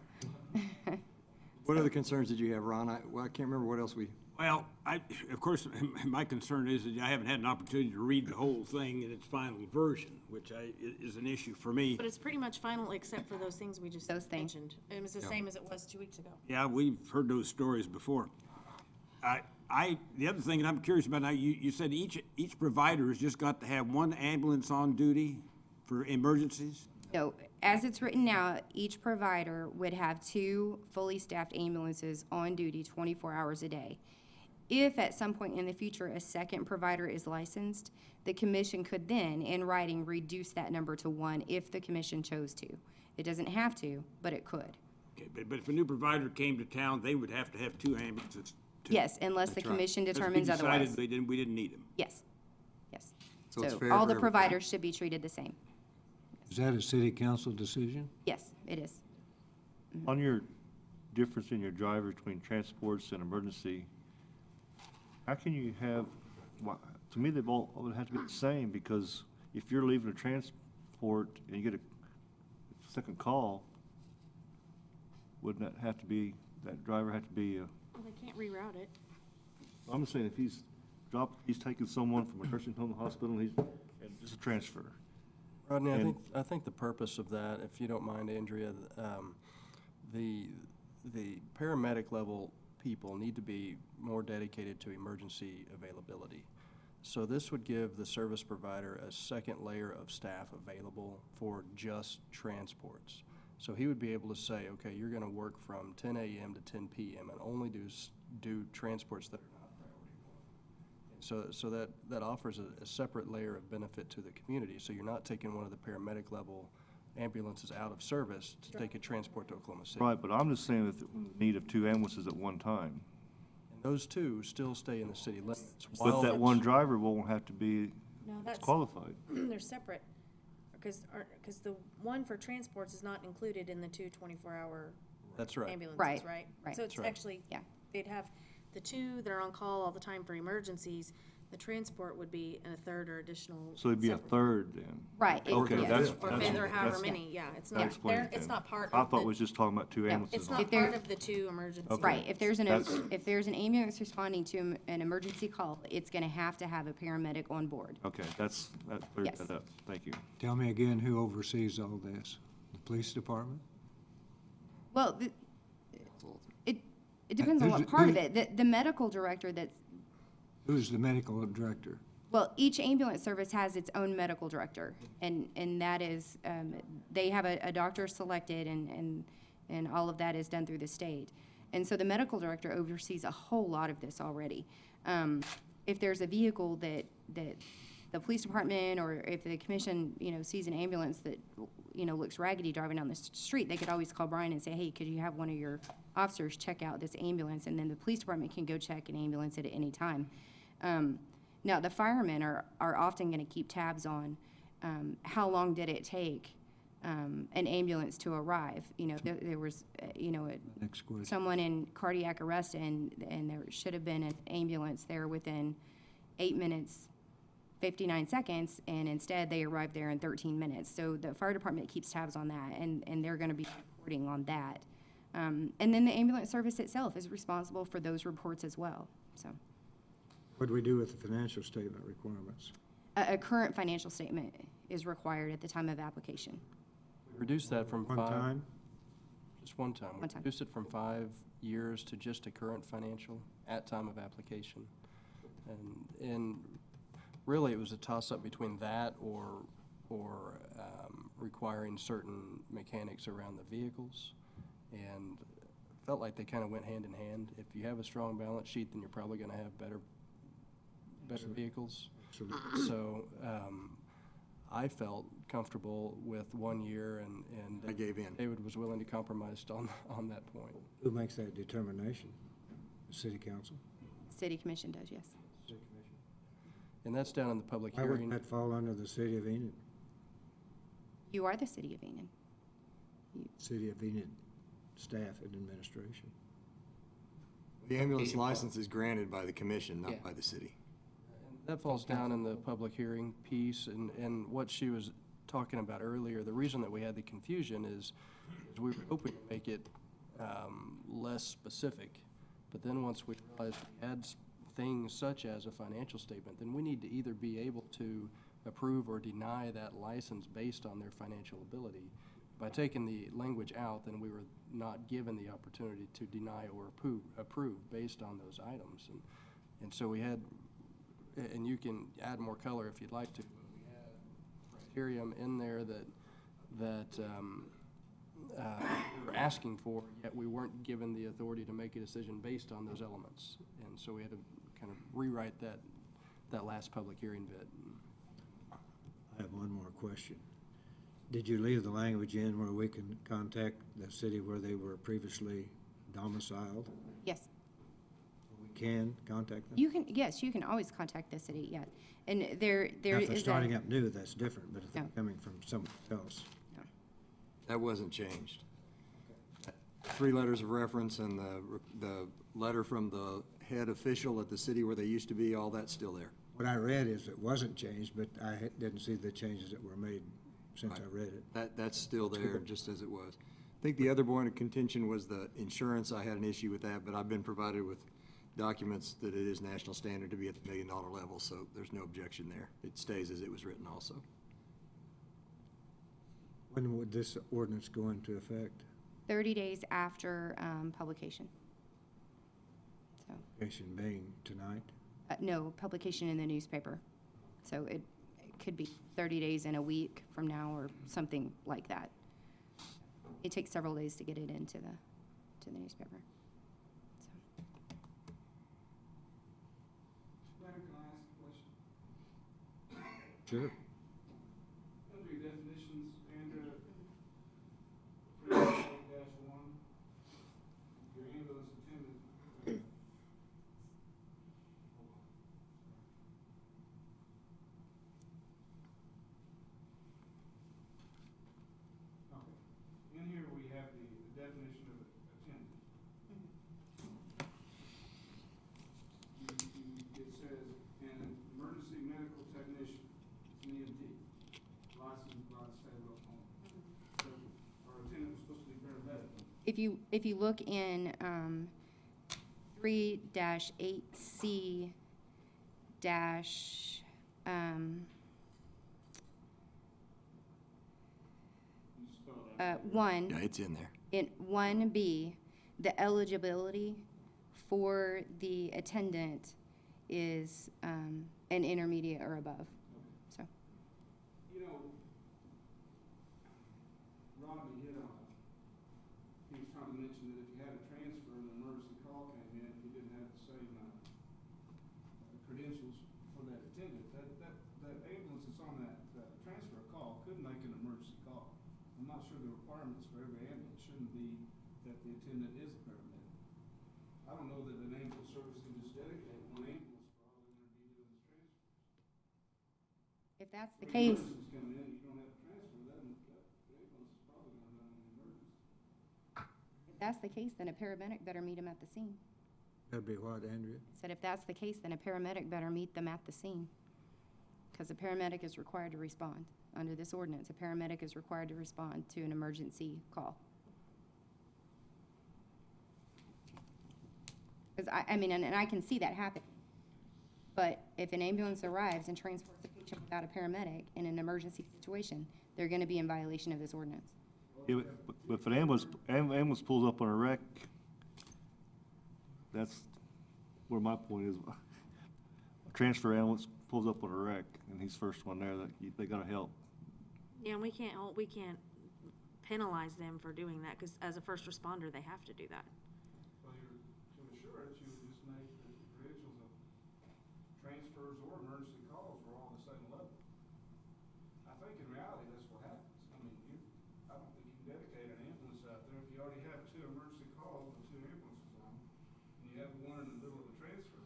What other concerns did you have, Ron? I can't remember what else we, Well, of course, my concern is that I haven't had an opportunity to read the whole thing in its final version, which is an issue for me. But it's pretty much final, except for those things we just Those things. mentioned. It was the same as it was 2 weeks ago. Yeah, we've heard those stories before. The other thing that I'm curious about now, you said each provider has just got to have one ambulance on duty for emergencies? So, as it's written now, each provider would have 2 fully staffed ambulances on duty 24 hours a day. If at some point in the future a second provider is licensed, the commission could then, in writing, reduce that number to 1 if the commission chose to. It doesn't have to, but it could. Okay, but if a new provider came to town, they would have to have 2 ambulances. Yes, unless the commission determines Unless we otherwise. decided we didn't need them. Yes, yes. So it's So fair all for the everybody. providers should be treated the same. is that a city council decision? Yes, it is. On your difference in your drivers between transports and emergency, how can you have, to me, they've all would have to be the same, because if you're leaving a transport and you get a second call, wouldn't that have to be, that driver have to be, Well, they can't reroute it. I'm just saying, if he's taking someone from a nursing home to hospital, and just a transfer. Rodney, And- I think the purpose of that, if you don't mind, Andrea, the paramedic level people need to be more dedicated to emergency availability. So this would give the service provider a second layer of staff available for just transports. So he would be able to say, okay, you're gonna work from 10 a.m. to 10 p.m. and only do transports that are not priority one. So that offers a separate layer of benefit to the community. So you're not taking one of the paramedic level ambulances out of service to take a transport to Oklahoma City. Right, but I'm just saying that the need of 2 ambulances at one time. And those 2 still stay in the city limits. But while that it's- one driver won't have to be No, that's, qualified. they're separate. Because the one for transports is not included in the 2 24-hour That's right. ambulances, Right, right? right. So it's That's right. actually, Yeah. they'd have the 2 that are on call all the time for emergencies. The transport would be a third or additional. So it'd be a separate. third then? Right. Okay, yes. that's, Or that's, fifth, or however that's, many, yeah, it's that not, explains it it's then. not part I of thought it the, was just talking about 2 ambulances. it's on not If there- part of the 2 emergencies. Okay. Right, if there's That's- if there's an ambulance responding to an emergency call, it's gonna have to have a paramedic on board. Okay, that cleared Yes. that up. Thank you. Tell me again, who oversees all this? The police department? Well, it depends on Who's what the- part of who- it. The medical director that's, Who's the medical director? well, each ambulance service has its own medical director. And that is, they have a doctor selected and all of that is done through the state. And so the medical director oversees a whole lot of this already. If there's a vehicle that the police department, or if the commission, sees an ambulance that, looks raggedy driving down the street, they could always call Brian and say, hey, could you have one of your officers check out this ambulance? And then the police department can go check an ambulance at any time. Now, the firemen are often gonna keep tabs on, how long did it take, an ambulance to arrive? There was, Next question. someone in cardiac arrest, and there should have been an ambulance there within 8 minutes, 59 seconds, and instead they arrived there in 13 minutes. So the fire department keeps tabs on that, and they're gonna be reporting on that. And then the ambulance service itself is responsible for those reports as well, so. What do we do with the financial statement requirements? A current financial statement is required at the time of application. Reduce that from One 5. time? Just one time. One time. Reduce it from 5 years to just a current financial at time of application. And really, it was a toss-up between that or requiring certain mechanics around the vehicles. And felt like they kind of went hand in hand. If you have a strong balance sheet, then you're probably going to have better vehicles. So I felt comfortable with 1 year, and I gave in. David was willing to compromise on that point. Who makes that determination? The city council? City Commission does, yes. City commission? And that's down in the public Why wouldn't hearing. that fall under the city of Enid? You are the City of Enid. City of Enid staff and administration. The ambulance license is granted by the commission, not by the city. That falls down in the public hearing piece, and what she was talking about earlier, the reason that we had the confusion is we were hoping to make it less specific, but then once we realized we had things such as a financial statement, then we need to either be able to approve or deny that license based on their financial ability. By taking the language out, then we were not given the opportunity to deny or approve based on those items. And so we had, and you can add more color if you'd like to, but we had criteria in there that we were asking for, yet we weren't given the authority to make a decision based on those elements. And so we had to kind of rewrite that last public hearing bit. I have one more question. Did you leave the language in where we can contact the city where they were previously domiciled? Yes. We can contact them? You can, yes, you can always contact the city, yeah. And there Now, is if they're a. starting up new, that's different, but if they're No. coming from somewhere else. That wasn't changed. 3 letters of reference and the letter from the head official at the city where they used to be, all that's still there. What I read is it wasn't changed, but I didn't see the changes that were made since I read it. That's still there, just as it was. I think the other point of contention was the insurance. I had an issue with that, but I've been provided with documents that it is national standard to be at the $1 million level, so there's no objection there. It stays as it was written also. When would this ordinance go into effect? 30 days after publication. So, Publication being tonight? no, publication in the newspaper. So it could be 30 days in a week from now or something like that. It takes several days to get it into the newspaper. So. Mayor, can I ask a question? Sure. Under your definitions, Andrea, -1, your ambulance attendant. Okay. In here, we have the definition of attendant. It says, an emergency medical technician, it's an EMT, licensed by the state of Oklahoma. So our attendant was supposed to be paramedic. If you look in 3-8C dash, You spell that. 1. Yeah, it's in there. In 1B, the eligibility for the attendant is an intermediate or above. So, You know, Rodney hit on it. He was trying to mention that if you had a transfer and an emergency call came in, if you didn't have the same credentials for that attendant, that ambulance that's on that transfer call could make an emergency call. I'm not sure the requirements for every ambulance shouldn't be that the attendant is a paramedic. I don't know that an ambulance service can just dedicate one ambulance for all they're gonna be doing is transfers. if that's the If case, emergencies come in, you don't have a transfer, that ambulance is probably gonna run an emergency. if that's the case, then a paramedic better meet them at the scene. That'd be what, Andrea? Said if that's the case, then a paramedic better meet them at the scene. Because a paramedic is required to respond. Under this ordinance, a paramedic is required to respond to an emergency call. Because I mean, and I can see that happen. But if an ambulance arrives and transports a patient without a paramedic in an emergency situation, they're gonna be in violation of this ordinance. Yeah, but if an ambulance pulls up on a wreck, that's where my point is. A transfer ambulance pulls up on a wreck, and he's first one there, they gotta help. Yeah, and we can't penalize them for doing that, because as a first responder, they have to do that. transfers or emergency calls were all the same level. I think in reality, that's what happens. I mean, I don't think you can dedicate an ambulance out there if you already have 2 emergency calls and 2 ambulances on, and you have one in the middle of a transfer,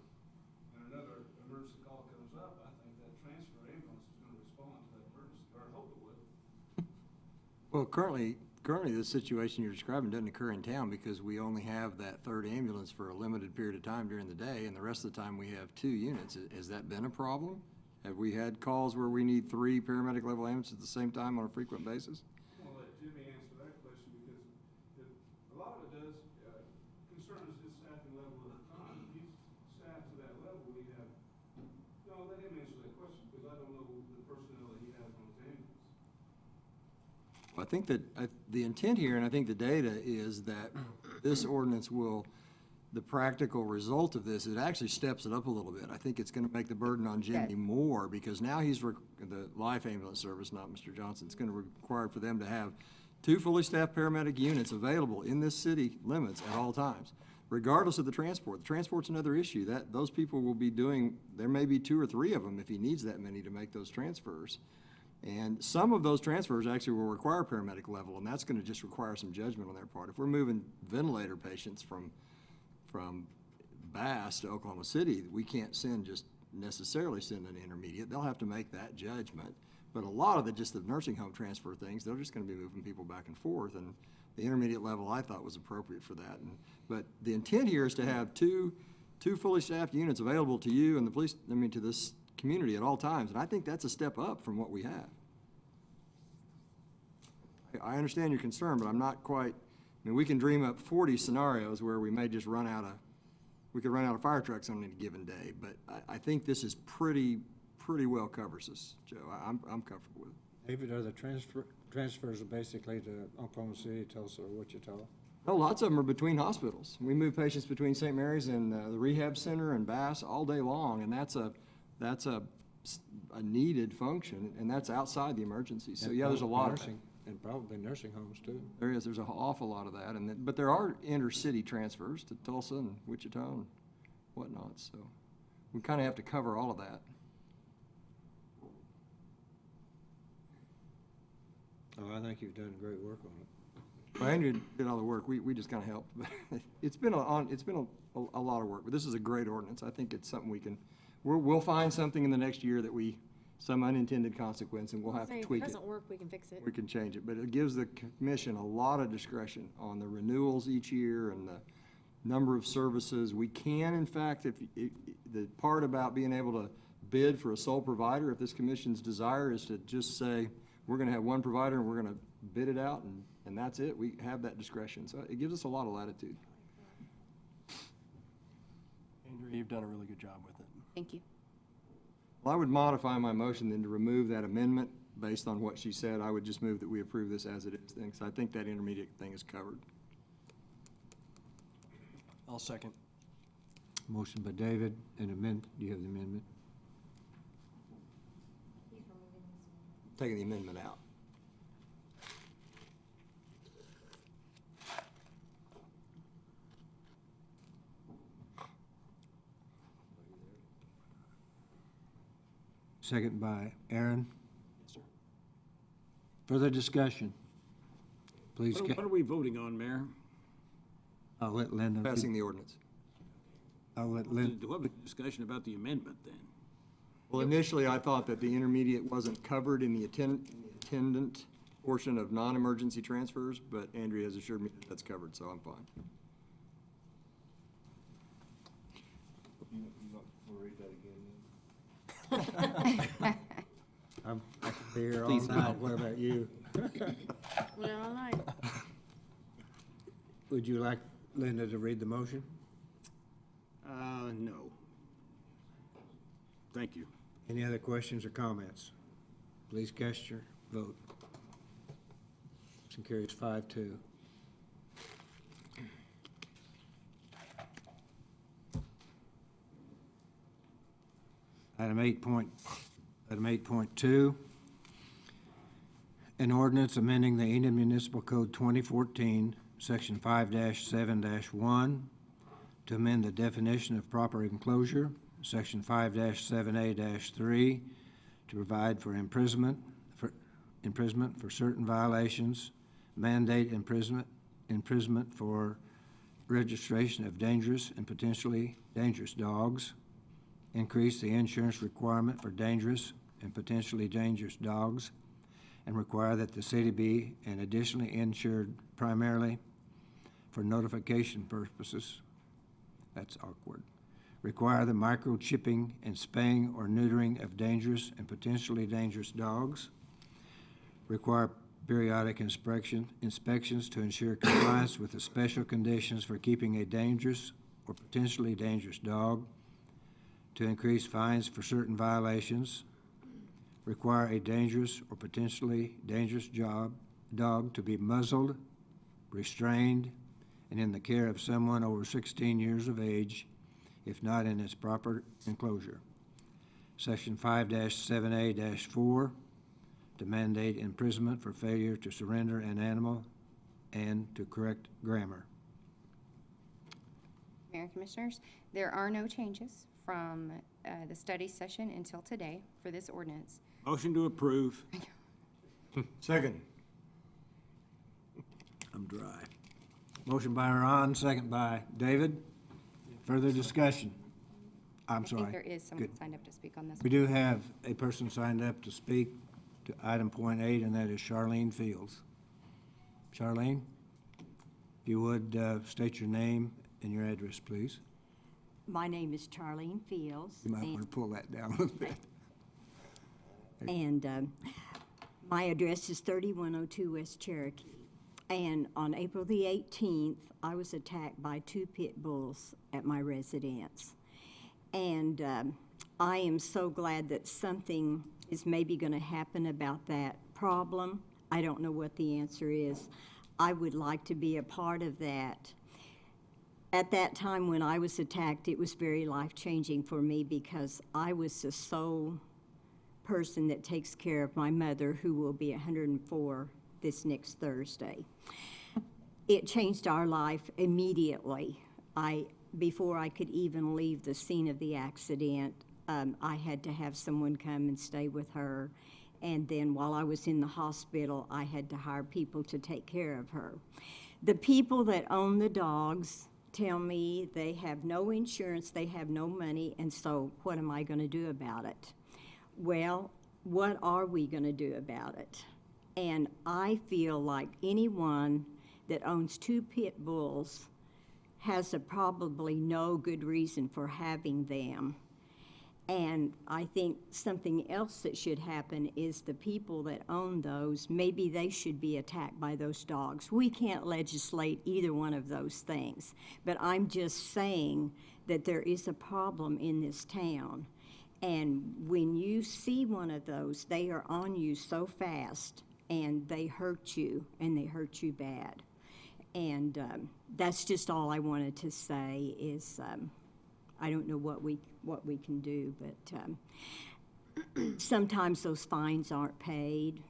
and another emergency call comes up. I think that transfer ambulance is gonna respond to that emergency, or I hope it will. Well, currently, the situation you're describing doesn't occur in town because we only have that 3rd ambulance for a limited period of time during the day, and the rest of the time we have 2 units. Has that been a problem? Have we had calls where we need 3 paramedic level ambulances at the same time on a frequent basis? I'm gonna let Jimmy answer that question because a lot of it does concern us his staffing level at the time. If he's staffed to that level, we have, no, let him answer that question because I don't know the personnel that he has on his ambulance. I think that the intent here, and I think the data, is that this ordinance will, the practical result of this, it actually steps it up a little bit. I think it's going to make the burden on Jimmy more because now he's, the Life Ambulance Service, not Mr. Johnson, it's going to require for them to have 2 fully staffed paramedic units available in this city limits at all times, regardless of the transport. The transport's another issue. Those people will be doing, there may be 2 or 3 of them if he needs that many to make those transfers. And some of those transfers actually will require paramedic level, and that's going to just require some judgment on their part. If we're moving ventilator patients from Bass to Oklahoma City, we can't necessarily send an intermediate. They'll have to make that judgment. But a lot of just the nursing home transfer things, they're just going to be moving people back and forth, and the intermediate level I thought was appropriate for that. But the intent here is to have two fully staffed units available to you and the police, to this community at all times, and I think that's a step up from what we have. I understand your concern, but I'm not quite, we can dream up 40 scenarios where we may just we could run out of fire trucks on any given day, but I think this is pretty well covers us, Joe. I'm comfortable with it. David, are the transfers basically to Oklahoma City, Tulsa, or Wichita? Oh, lots of them are between hospitals. We move patients between St. Mary's and the rehab center and Bass all day long, and that's a needed function, and that's outside the emergency. So yeah, there's a lot of that. And probably nursing homes too. There's an awful lot of that, but there are intercity transfers to Tulsa and Wichita and whatnot, so we kind of have to cover all of that. Oh, I think you've done great work on it. Well, Andrew did all the work. We just kind of helped. It's been a lot of work, but this is a great ordinance. I think it's something we'll find something in the next year that some unintended consequence, and we'll have to tweak it. If it doesn't work, we can fix it. We can change it, but it gives the commission a lot of discretion on the renewals each year and the number of services. We can, in fact, if the part about being able to bid for a sole provider, if this commission's desire is to just say, we're gonna have one provider and we're gonna bid it out and that's it, we have that discretion. So it gives us a lot of latitude. Andrea, you've done a really good job with it. Thank you. Well, I would modify my motion then to remove that amendment based on what she said. I would just move that we approve this as it is, because I think that intermediate thing is covered. I'll second. Motion by David, and do you have the amendment? Taking the amendment out. Second by Aaron. Yes, sir. Further discussion? Please. What are we voting on, Mayor? I'll let Linda. Passing the ordinance. I'll let Linda. What was the discussion about the amendment then? Well, initially, I thought that the intermediate wasn't covered in the attendant portion of non-emergency transfers, but Andrea has assured me that that's covered, so I'm fine. You want to read that again? I could be here all Please night. don't. What about you? Well, all right. Would you like Linda to read the motion? No. Thank you. Any other questions or comments? Please cast your vote. Motion carries 5-2. Item 8.2, an ordinance amending the Enid Municipal Code 2014, Section 5-7-1, to amend the definition of proper enclosure Section 5-7A-3, to provide for imprisonment for certain violations, mandate imprisonment for registration of dangerous and potentially dangerous dogs, increase the insurance requirement for dangerous and potentially dangerous dogs, and require that the city be and additionally insured primarily for notification purposes. That's awkward. Require the microchipping and spaying or neutering of dangerous and potentially dangerous dogs. Require periodic inspections to ensure compliance with the special conditions for keeping a dangerous or potentially dangerous dog. To increase fines for certain violations. Require a dangerous or potentially dangerous dog to be muzzled, restrained, and in the care of someone over 16 years of age, if not in its proper enclosure. Section 5-7A-4, to mandate imprisonment for failure to surrender an animal and to correct grammar. Mayor and Commissioners, there are no changes from the study session until today for this ordinance. Motion to approve. Second. I'm dry. Motion by Ron, second by David. Further discussion? I'm sorry. I think there is someone Good. signed up to speak on this. We do have a person signed up to speak to item point 8, and that is Charlene Fields. Charlene, if you would state your name and your address, please. My name is Charlene Fields. You might want to pull that down a little bit. And my address is 3102 West Cherokee. And on April the 18th, I was attacked by 2 pit bulls at my residence. And I am so glad that something is maybe going to happen about that problem. I don't know what the answer is. I would like to be a part of that. At that time when I was attacked, it was very life-changing for me because I was the sole person that takes care of my mother, who will be 104 this next Thursday. It changed our life immediately. Before I could even leave the scene of the accident, I had to have someone come and stay with her. And then while I was in the hospital, I had to hire people to take care of her. The people that own the dogs tell me they have no insurance, they have no money, and so what am I going to do about it? Well, what are we going to do about it? And I feel like anyone that owns 2 pit bulls has probably no good reason for having them. And I think something else that should happen is the people that own those, maybe they should be attacked by those dogs. We can't legislate either one of those things, but I'm just saying that there is a problem in this town. And when you see one of those, they are on you so fast, and they hurt you, and they hurt you bad. And that's just all I wanted to say is I don't know what we can do, but sometimes those fines aren't paid.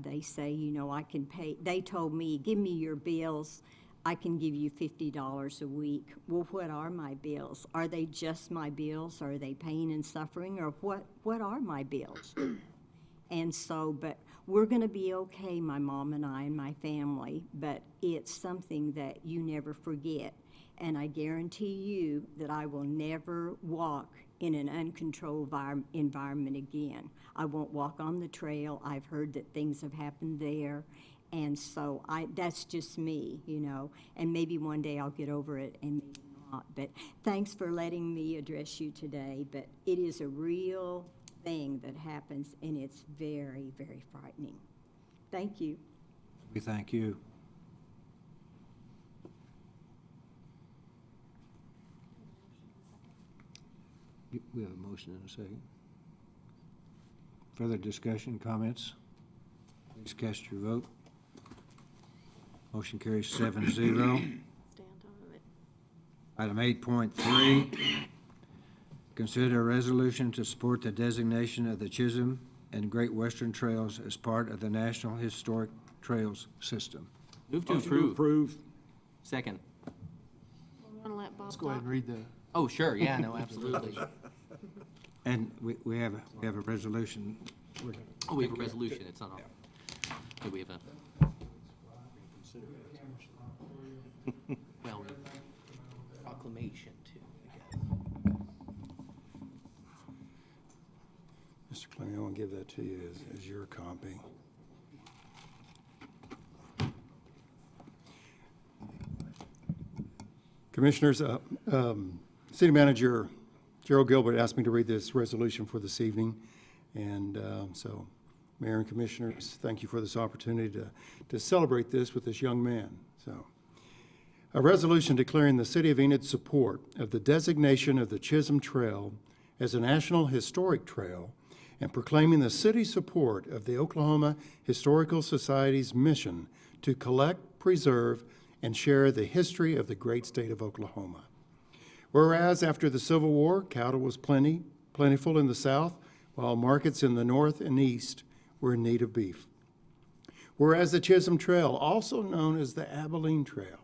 They say, you know, I can pay. They told me, give me your bills. I can give you $50 a week. Well, what are my bills? Are they just my bills? Are they pain and suffering? Or what are my bills? And so, but we're going to be okay, my mom and I and my family, but it's something that you never forget. And I guarantee you that I will never walk in an uncontrolled environment again. I won't walk on the trail. I've heard that things have happened there. And so that's just me, you know, and maybe one day I'll get over it and maybe not. But thanks for letting me address you today. But it is a real thing that happens, and it's very, very frightening. Thank you. We thank you. We have a motion in a second. Further discussion, comments? Please cast your vote. Motion carries 7-0. Stay on top of it. Item 8.3, consider a resolution to support the designation of the Chisholm and Great Western Trails as part of the National Historic Trails System. Move to Motion to approve. approve. Second. Want to let Bob Let's go ahead talk? and read the, Oh, sure, yeah, no, absolutely. And we have a resolution. Oh, we have a resolution, it's not on. Okay, we have a. Well, proclamation too, I guess. Mr. Clemmy, I want to give that to you as your copy. Commissioners, City Manager Gerald Gilbert asked me to read this resolution for this evening. And so, Mayor and Commissioners, thank you for this opportunity to celebrate this with this young man. So, a resolution declaring the City of Enid's support of the designation of the Chisholm Trail as a National Historic Trail and proclaiming the city's support of the Oklahoma Historical Society's mission to collect, preserve, and share the history of the great state of Oklahoma. Whereas after the Civil War, cattle was plentiful in the South, while markets in the North and East were in need of beef. Whereas the Chisholm Trail, also known as the Abilene Trail,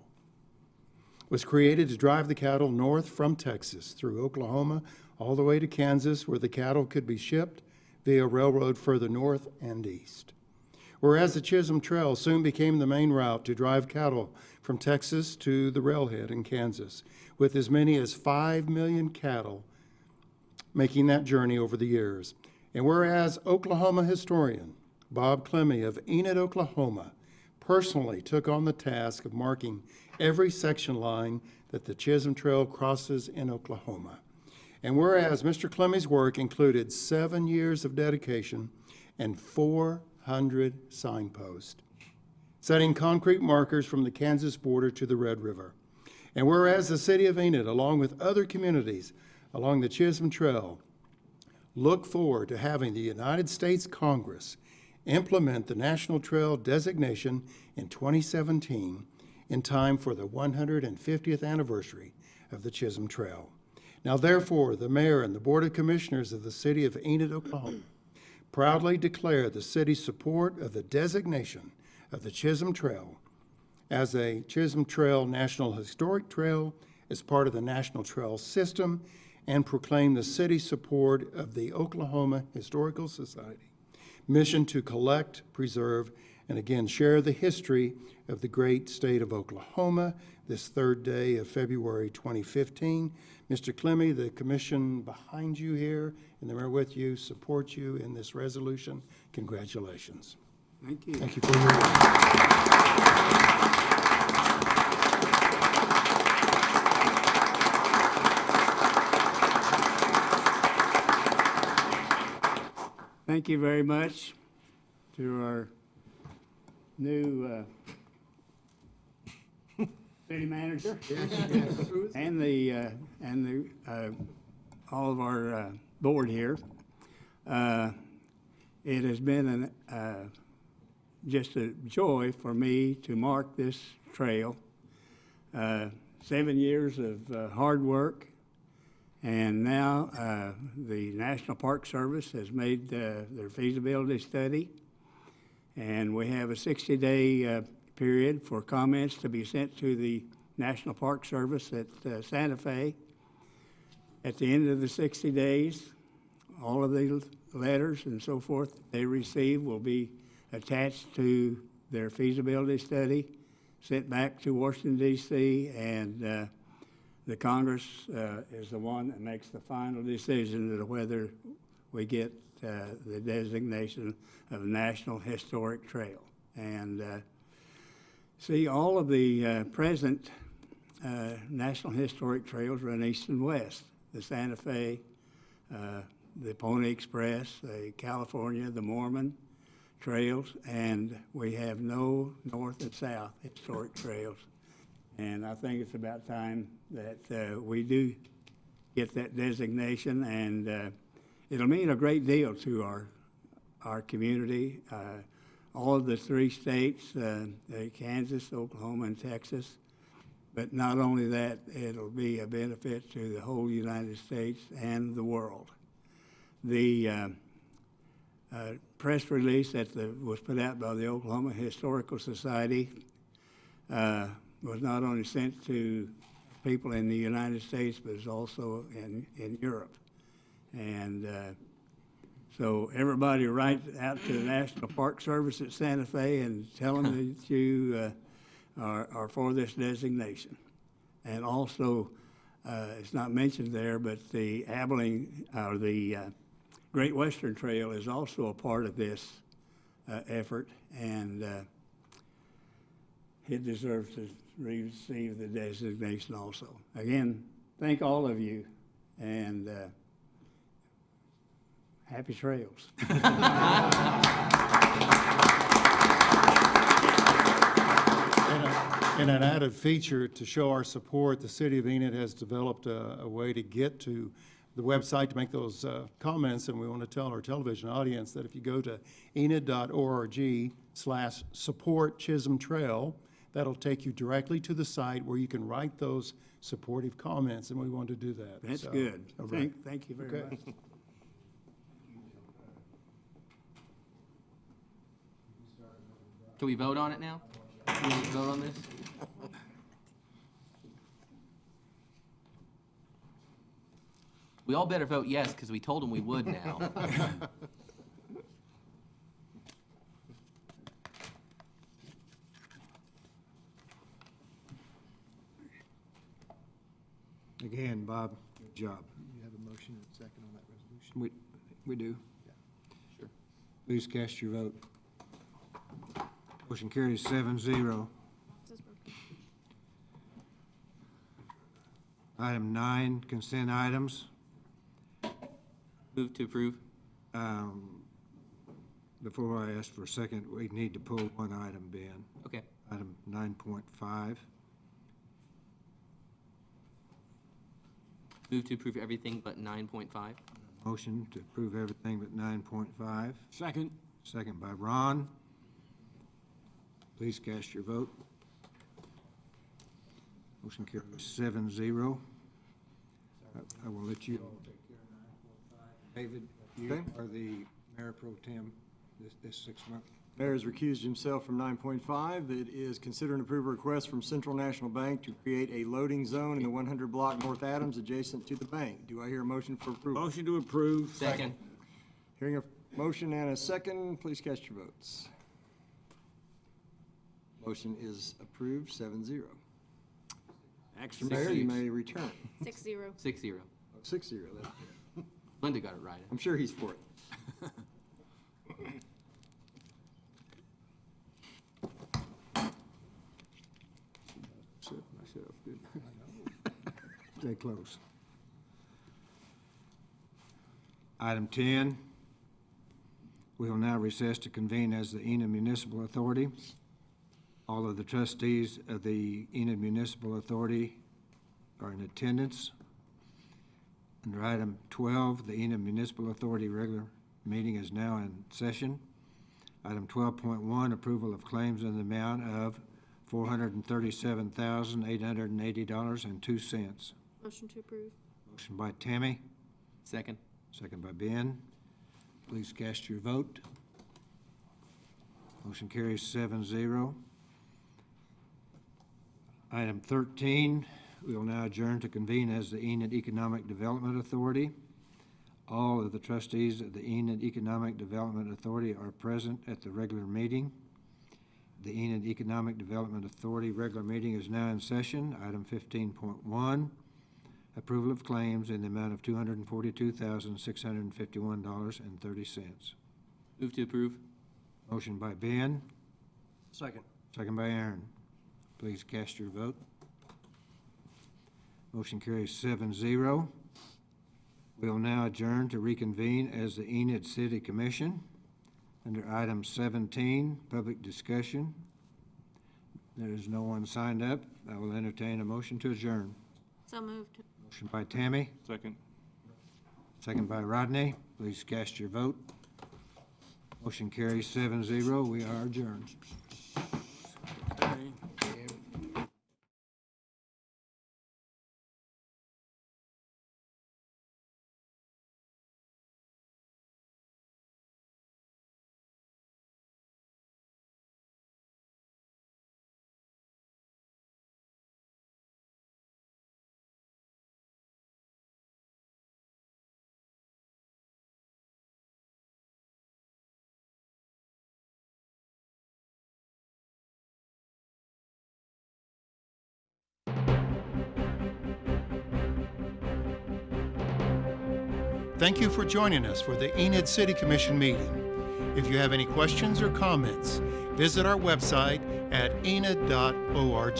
was created to drive the cattle north from Texas through Oklahoma all the way to Kansas, where the cattle could be shipped via railroad further north and east. Whereas the Chisholm Trail soon became the main route to drive cattle from Texas to the railhead in Kansas, with as many as 5 million cattle making that journey over the years. And whereas Oklahoma historian Bob Clemmy of Enid, Oklahoma, personally took on the task of marking every section line that the Chisholm Trail crosses in Oklahoma. And whereas Mr. Clemmy's work included 7 years of dedication and 400 signposts, setting concrete markers from the Kansas border to the Red River. And whereas the City of Enid, along with other communities along the Chisholm Trail, look forward to having the United States Congress implement the National Trail designation in 2017 in time for the 150th anniversary of the Chisholm Trail. Now, therefore, the Mayor and the Board of Commissioners of the City of Enid, Oklahoma, proudly declare the city's support of the designation of the Chisholm Trail as a Chisholm Trail National Historic Trail as part of the National Trail System, and proclaim the city's support of the Oklahoma Historical Society mission to collect, preserve, and again share the history of the great state of Oklahoma this third day of February 2015. Mr. Clemmy, the commission behind you here and the mayor with you support you in this resolution. Congratulations. Thank you. Thank you for your work. Thank you very much to our new city manager and the all of our board here. It has been just a joy for me to mark this trail. 7 years of hard work. And now the National Park Service has made their feasibility study, and we have a 60-day period for comments to be sent to the National Park Service at Santa Fe. At the end of the 60 days, all of the letters and so forth they receive will be attached to their feasibility study, sent back to Washington, D.C., and the Congress is the one that makes the final decision as to whether we get the designation of National Historic Trail. And see, all of the present National Historic Trails run east and west. The Santa Fe, the Pony Express, the California, the Mormon trails, and we have no north and south historic trails. And I think it's about time that we do get that designation, and it'll mean a great deal to our community. All of the 3 states, Kansas, Oklahoma, and Texas. But not only that, it'll be a benefit to the whole United States and the world. The press release that was put out by the Oklahoma Historical Society was not only sent to people in the United States, but is also in Europe. And so everybody write out to the National Park Service at Santa Fe and tell them that you are for this designation. And also, it's not mentioned there, but the Abilene, or the Great Western Trail is also a part of this effort, and it deserves to receive the designation also. Again, thank all of you, and happy trails. And an added feature to show our support, the City of Enid has developed a way to get to the website to make those comments, and we want to tell our television audience that if you go to enid.org/support Chisholm Trail, that'll take you directly to the site where you can write those supportive comments, and we want to do that. That's So, good. all right. Thank you very much. Can we vote on it now? Can we vote on this? We all better vote yes, because we told them we would now. Again, Bob, good job. You have a motion and a second on that resolution? We do? Sure. Please cast your vote. Motion carries 7-0. Item 9, consent items. Move to approve. Before I ask for a second, we need to pull one item, Ben. Okay. Item 9.5. Move to approve everything but 9.5. Motion to approve everything but 9.5. Second. Second by Ron. Please cast your vote. Motion carries 7-0. I will let you. David, you are the Mayor Pro Tem this 6 month. Mayor has recused himself from 9.5. It is consider and approve a request from Central National Bank to create a loading zone in the 100 block North Adams adjacent to the bank. Do I hear a motion for approval? Motion to approve. Second. Hearing a motion and a second, please cast your votes. Motion is approved, 7-0. Action. Mayor, you may return. 6-0. 6-0. 6-0, Linda got it right. I'm sure he's for it. Stay close. Item 10, we will now recess to convene as the Enid Municipal Authority. All of the trustees of the Enid Municipal Authority are in attendance. Under item 12, the Enid Municipal Authority regular meeting is now in session. Item 12.1, approval of claims in the amount of $437,880.02. Motion to approve. Motion by Tammy, Second. second by Ben. Please cast your vote. Motion carries 7-0. Item 13, we will now adjourn to convene as the Enid Economic Development Authority. All of the trustees of the Enid Economic Development Authority are present at the regular meeting. The Enid Economic Development Authority regular meeting is now in session. Item 15.1, approval of claims in the amount of $242,651.30. Move to approve. Motion by Ben, Second. second by Aaron. Please cast your vote. Motion carries 7-0. We will now adjourn to reconvene as the Enid City Commission. Under item 17, public discussion. There is no one signed up. I will entertain a motion to adjourn. So moved. Motion by Tammy, Second. second by Rodney. Please cast your vote. Motion carries 7-0. We are adjourned. Thank you for joining us for the Enid City Commission meeting. If you have any questions or comments, visit our website at enid.org.